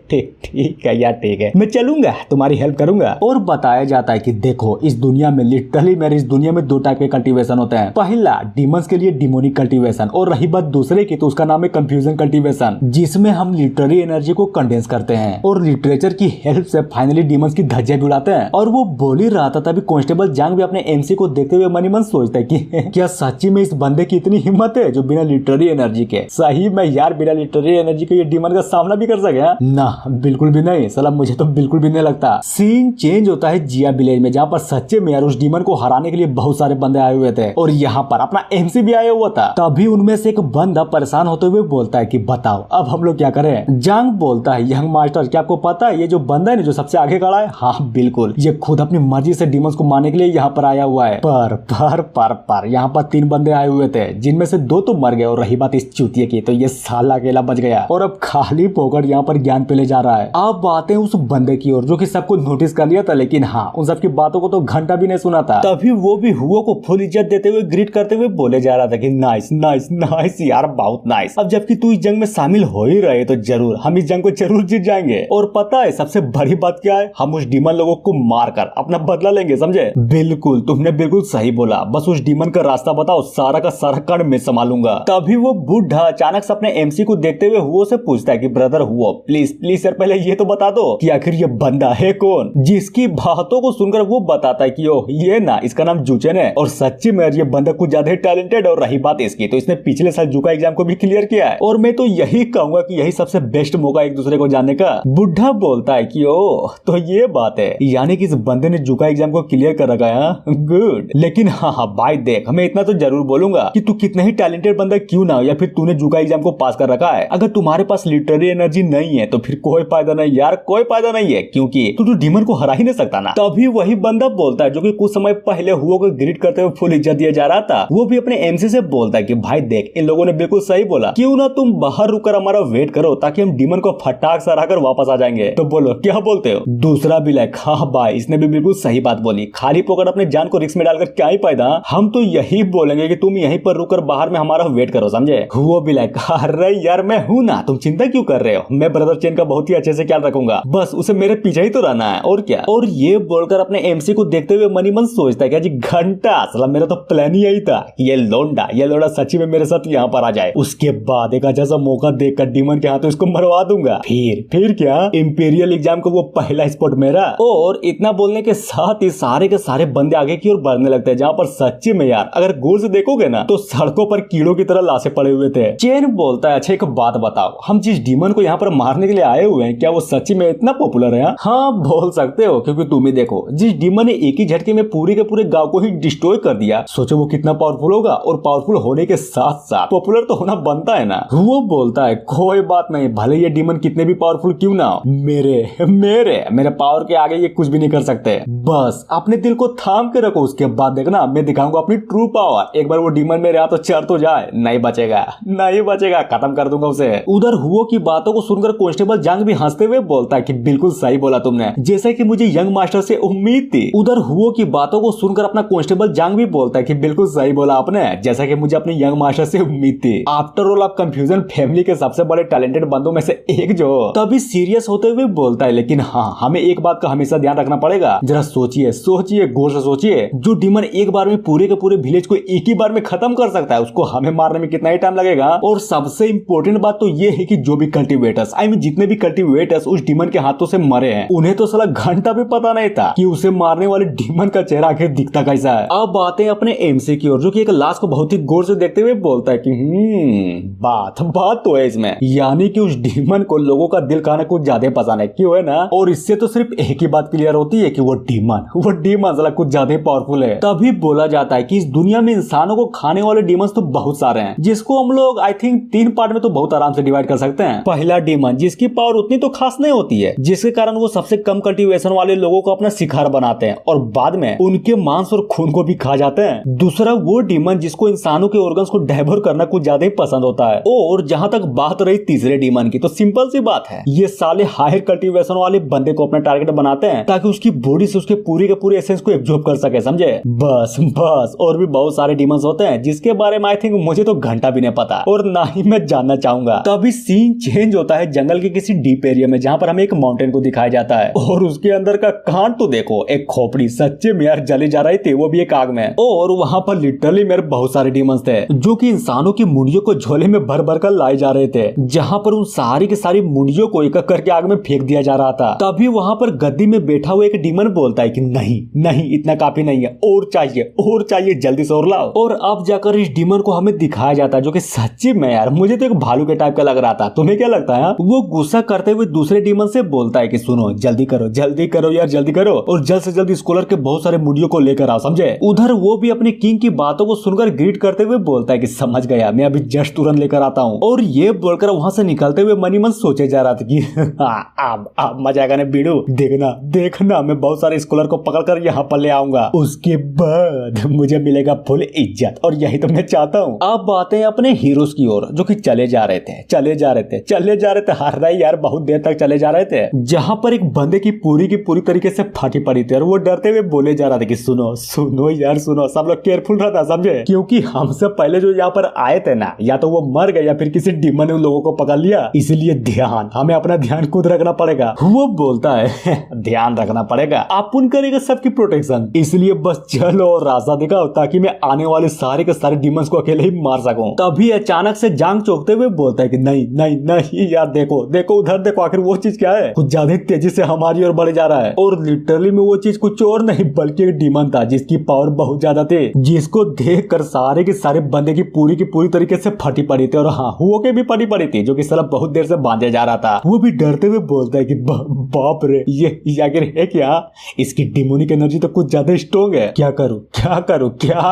ठीक है यार, ठीक है, मैं चलूंगा, तुम्हारी हेल्प करूंगा। और बताया जाता है कि देखो इस दुनिया में लिटरली मेरे इस दुनिया में 2 टाइप के कल्टीवेशन होते हैं। पहला डीमंस के लिए डिमोनिक कल्टीवेशन, और रही बात दूसरे की तो उसका नाम है कंफ्यूजन कल्टीवेशन, जिसमें हम लिटरेरी एनर्जी को कंडेंस करते हैं और लिटरेचर की हेल्प से फाइनली डीमंस की धज्जियां भी उड़ाते हैं। और वो बोल ही रहा था तभी कांस्टेबल जांग भी अपने एमसी को देखते हुए मन ही मन सोचता है कि क्या सच्ची में इस बंदे की इतनी हिम्मत है जो बिना लिटरेरी एनर्जी के, सही में यार बिना लिटरेरी एनर्जी के ये डीमन का सामना भी कर सके। ना बिल्कुल भी नहीं, साला मुझे तो बिल्कुल भी नहीं लगता। सीन चेंज होता है जिया विलेज में, जहाँ पर सच्चे में यार उस डीमन को हराने के लिए बहुत सारे बंदे आए हुए थे और यहाँ पर अपना एमसी भी आया हुआ था। तभी उनमें से एक बंदा परेशान होते हुए बोलता है कि बताओ अब हम लोग क्या करें। जांग बोलता है यंग मास्टर क्या आपको पता है ये जो बंदा है ना जो सबसे आगे खड़ा है, हाँ बिल्कुल, ये खुद अपनी मर्जी से डीमंस को मारने के लिए यहाँ पर आया हुआ है। पर यहाँ पर 3 बंदे आए हुए थे, जिनमें से 2 तो मर गए और रही बात इस चूतिए की तो ये साला अकेला बच गया और अब खाली पोकर यहाँ पर ज्ञान पे ले जा रहा है। अब बातें उस बंदे की ओर जो कि सबको नोटिस कर लिया था, लेकिन हाँ उन सबकी बातों को तो घंटा भी नहीं सुना था। तभी वो भी हुओ को फुल इज्जत देते हुए ग्रीट करते हुए बोले जा रहा था कि नाइस नाइस नाइस यार, बहुत नाइस। अब जबकि तू इस जंग में शामिल हो ही रहे तो जरूर हम इस जंग को जरूर जीत जाएंगे। और पता है सबसे बड़ी बात क्या है, हम उस डीमन लोगों को मारकर अपना बदला लेंगे, समझे। बिल्कुल तुमने बिल्कुल सही बोला, बस उस डीमन का रास्ता बताओ, सारा का सारा कण मैं संभालूंगा। तभी वो बुढ़ा अचानक से अपने एमसी को देखते हुए हुओ से पूछता है कि ब्रदर हुओ प्लीज प्लीज सर पहले ये तो बता दो कि आखिर ये बंदा है कौन। जिसकी बातों को सुनकर वो बताता है कि ओ ये ना इसका नाम जूचन है और सच्ची में ये बंदा कुछ ज्यादा टैलेंटेड। और रही बात इसकी तो इसने पिछले साल जुका एग्जाम को भी क्लियर किया है और मैं तो यही कहूंगा कि यही सबसे बेस्ट मौका एक दूसरे को जानने का। बुढ़ा बोलता है कि ओ तो ये बात है, यानी कि इस बंदे ने जुका एग्जाम को क्लियर कर रखा है, गुड। लेकिन हाँ भाई देख, मैं इतना तो जरूर बोलूंगा कि तू कितना ही टैलेंटेड बंदा क्यों ना हो या फिर तूने जुका एग्जाम को पास कर रखा है, अगर तुम्हारे पास लिटरेरी एनर्जी नहीं है तो फिर कोई फायदा नहीं यार, कोई फायदा नहीं है, क्योंकि तू तो डीमन को हरा ही नहीं सकता ना। तभी वही बंदा बोलता है जो कि कुछ समय पहले हुओ को ग्रीट करते हुए फुल इज्जत दिया जा रहा था, वो भी अपने एमसी से बोलता है कि भाई देख इन लोगों ने बिल्कुल सही बोला, क्यों ना तुम बाहर रुककर हमारा वेट करो ताकि हम डीमन को फटाक से हराकर वापस आ जाएंगे। तो बोलो क्या बोलते हो। दूसरा भी लाइक हाँ भाई इसने भी बिल्कुल सही बात बोली, खाली पॉकेट अपने जान को रिस्क में डालकर क्या ही फायदा, हम तो यही बोलेंगे कि तुम यहीं पर रुककर बाहर में हमारा वेट करो, समझे। हुओ भी लाइक अरे यार मैं हूं ना, तुम चिंता क्यों कर रहे हो, मैं ब्रदर चेन का बहुत ही अच्छे से ख्याल रखूंगा, बस उसे मेरे पीछे ही तो रहना है और क्या। और ये बोलकर अपने एमसी को देखते हुए मनी मन सोचता है कि घंटा साला मेरा तो प्लान ही यही था कि ये लोंडा सच्ची में मेरे साथ यहाँ पर आ जाए, उसके बाद एक अच्छा सा मौका देखकर डीमन के हाथों इसको मरवा दूंगा, फिर क्या इंपीरियल एग्जाम को वो पहला स्पॉट मेरा। और इतना बोलने के साथ ही सारे के सारे बंदे आगे की ओर बढ़ने लगते हैं, जहाँ पर सच्ची में यार अगर गौर से देखोगे ना तो सड़कों पर कीड़ों की तरह लाशें पड़े हुए थे। चेन बोलता है अच्छा एक बात बताओ, हम जिस डीमन को यहाँ पर मारने के लिए आए हुए हैं क्या वो सच्ची में इतना पॉपुलर है। हाँ बोल सकते हो, क्योंकि तुम ही देखो जिस डीमन ने एक ही झटके में पूरे के पूरे गांव को ही डिस्ट्रॉय कर दिया, सोचो वो कितना पावरफुल होगा। और पावरफुल होने के साथ साथ पॉपुलर तो होना बनता है ना। वो बोलता है कोई बात नहीं, भले ये डीमन कितने भी पावरफुल क्यों ना हो, मेरे पावर के आगे ये कुछ भी नहीं कर सकते। बस अपने दिल को थाम के रखो, उसके बाद देखना मैं दिखाऊंगा अपनी ट्रू पावर। एक बार वो डीमन मेरे हाथ चढ़ तो जाए, नहीं बचेगा, खत्म कर दूंगा उसे। उधर हुओ की बातों को सुनकर कांस्टेबल जांग भी हंसते हुए बोलता है कि बिल्कुल सही बोला तुमने, जैसे कि मुझे यंग मास्टर से उम्मीद थी। उधर हुओ की बातों को सुनकर अपना कांस्टेबल जांग भी बोलता है कि बिल्कुल सही बोला आपने, जैसा कि मुझे अपने यंग मास्टर से उम्मीद थी। आफ्टर ऑल आप कंफ्यूजन फैमिली के सबसे बड़े टैलेंटेड बंदों में से एक जो। तभी सीरियस होते हुए बोलता है लेकिन हाँ हमें एक बात का हमेशा ध्यान रखना पड़ेगा, जरा सोचिए गौर से सोचिए, जो डीमन एक बार में पूरे के पूरे विलेज को एक ही बार में खत्म कर सकता है उसको हमें मारने में कितना ही टाइम लगेगा। और सबसे इंपॉर्टेंट बात तो ये है कि जो भी कल्टीवेटर्स जितने भी कल्टीवेटर्स उस डीमन के हाथों से मरे हैं, उन्हें तो साला घंटा भी पता नहीं था कि उसे मारने वाले डीमन का चेहरा आखिर दिखता कैसा है। अब बातें अपने एमसी की ओर, जो कि एक लाश को बहुत ही गौर से देखते हुए बोलता है कि बात तो है इसमें, यानी कि उस डीमन को लोगों का दिल खाना कुछ ज्यादा पसंद है, क्यों है ना। और इससे तो सिर्फ एक ही बात क्लियर होती है कि वो डीमन साला कुछ ज्यादा पावरफुल है। तभी बोला जाता है कि इस दुनिया में इंसानों को खाने वाले डीमंस तो बहुत सारे हैं, जिसको हम लोग आई थिंक 3 पार्ट में तो बहुत आराम से डिवाइड कर सकते हैं। पहला डीमन जिसकी पावर उतनी तो खास नहीं होती होती है, जिसके कारण वो सबसे कम कल्टीवेशन वाले लोगों को अपना शिकार बनाते हैं और बाद में उनके मांस और खून को भी खा जाते हैं। दूसरा वो डीमन जिसको इंसानों के ऑर्गन्स को डेवोर करना कुछ ज्यादा ही पसंद होता है। और जहां तक बात रही तीसरे डीमन की, तो सिंपल सी बात है, ये साले हायर कल्टीवेशन वाले बंदे को अपना टारगेट बनाते हैं ताकि उसकी बॉडी से उसके पूरे के पूरे एसेंस को एब्जॉर्ब कर सके, समझे। बस और भी बहुत सारे डीमंस होते हैं जिसके बारे में आई थिंक मुझे तो घंटा भी नहीं पता और ना ही मैं जानना चाहूंगा। तभी सीन चेंज होता है जंगल के किसी डीप एरिया में, जहां पर हमें एक माउंटेन को दिखाया जाता है और उसके अंदर का कांड तो देखो, एक खोपड़ी सच्चे में यार जली जा रही थी, वो भी एक आग में। और वहां पर लिटरली मेरे बहुत सारे डीमंस थे जो कि इंसानों की मुंडियों को झोले में भर भर कर लाए जा रहे थे, जहां पर उन सारी की सारी मुंडियों को एक करके आग में फेंक दिया जा रहा था। तभी वहां पर गद्दी में बैठा हुआ एक डीमन बोलता है कि नहीं नहीं, इतना काफी नहीं है, और चाहिए, जल्दी से और लाओ। और अब जाकर इस डीमन को हमें दिखाया जाता है जो कि सच्ची में यार मुझे तो एक भालू के टाइप का लग रहा था। तुम्हें क्या लगता है? वो गुस्सा करते हुए दूसरे डीमन से बोलता है कि सुनो, जल्दी करो यार, जल्दी करो और जल्द से जल्द स्कॉलर के बहुत सारे मुंडियों को लेकर आओ, समझे। उधर वो भी अपनी किंग की बातों को सुनकर ग्रीट करते हुए बोलता है कि समझ गया, मैं अभी जस्ट तुरंत लेकर आता हूँ। और ये बोलकर वहां से निकलते हुए मनी मन सोचे जा रहा था कि अब मजा आएगा ना बीड़ू, देखना मैं बहुत सारे स्कॉलर को पकड़कर यहाँ पर ले आऊंगा, उसके बाद मुझे मिलेगा फुल इज्जत, और यही तो मैं चाहता हूँ। अब आते हैं अपने हीरोज की ओर जो कि चले जा रहे थे हार रहे यार, बहुत देर तक चले जा रहे थे, जहां पर एक बंदे की पूरी तरीके से फाटी पड़ी थी और वो डरते हुए बोले जा रहा था कि सुनो यार, सब लोग केयरफुल रहना, समझे, क्योंकि हमसे पहले जो यहाँ पर आए थे ना, या तो वो मर गए या फिर किसी डीमन ने उन लोगों को पकड़ लिया, इसलिए हमें अपना ध्यान खुद रखना पड़ेगा। वो बोलता है ध्यान रखना पड़ेगा, अपन करेगा सबकी प्रोटेक्शन, इसलिए बस चलो और रास्ता दिखाओ ताकि मैं आने वाले सारे के सारे डीमंस को अकेले ही मार सकूं। तभी अचानक से जांग चौंकते हुए बोलता है कि नहीं यार, देखो उधर देखो, आखिर वो चीज क्या है, कुछ ज्यादा तेजी से हमारी ओर बढ़ जा रहा है। और लिटरली में वो चीज कुछ और नहीं बल्कि एक डीमन था जिसकी पावर बहुत ज्यादा थी, जिसको देखकर सारे के सारे बंदे की पूरी तरीके से फटी पड़ी थी और हाँ हुओ के भी फटी पड़ी थी, जो कि साला बहुत देर से बांधे जा रहा था। वो भी डरते हुए बोलता है कि बाप रे, ये आखिर है क्या, इसकी डिमोनिक एनर्जी तो कुछ ज्यादा स्ट्रॉन्ग है, क्या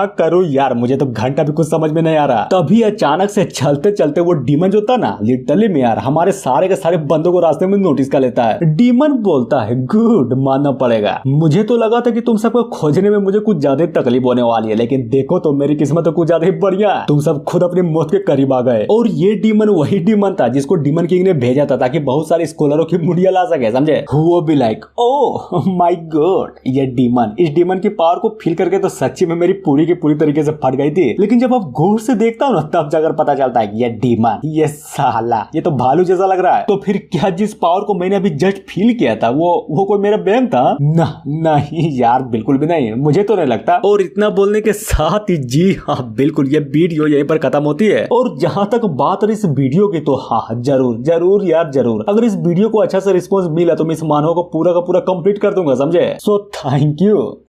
करूं यार, मुझे तो घंटा भी कुछ समझ में नहीं आ रहा। तभी अचानक से चलते वो डीमन जो था ना, लिटरली में यार हमारे सारे के सारे बंदों को रास्ते में नोटिस कर लेता है। डीमन बोलता है गुड, मानना पड़ेगा, मुझे तो लगा था कि तुम सबको खोजने में मुझे कुछ ज्यादा तकलीफ होने वाली है, लेकिन देखो तो मेरी किस्मत तो कुछ ज्यादा ही बढ़िया है, तुम सब खुद अपनी मौत के करीब आ गए। और ये डीमन वही डीमन था जिसको डीमन किंग ने भेजा था ताकि बहुत सारे स्कॉलरों की मुंडियां ला सके, समझे। वो भी लाइक ओह माय गॉड, ये डीमन, इस डीमन की पावर को फील करके तो सच्ची में मेरी पूरी की पूरी तरीके से फट गई थी। लेकिन जब आप गौर से देखता हूँ ना, तब जाकर पता चलता है कि ये डीमन, ये साला, ये तो भालू जैसा लग रहा है। तो फिर क्या जिस पावर को मैंने अभी जस्ट फील किया था वो कोई मेरा बैम था? नहीं यार, बिल्कुल भी नहीं, मुझे तो नहीं लगता। और इतना बोलने के साथ ही जी हाँ बिल्कुल, ये वीडियो यहीं पर खत्म होती है। और जहां तक बात रही इस वीडियो की, तो हाँ जरूर यार जरूर, अगर इस वीडियो को अच्छा सा रिस्पॉन्स मिला तो मैं इस मानव को पूरा का पूरा कंप्लीट कर दूंगा, समझे। So thank you.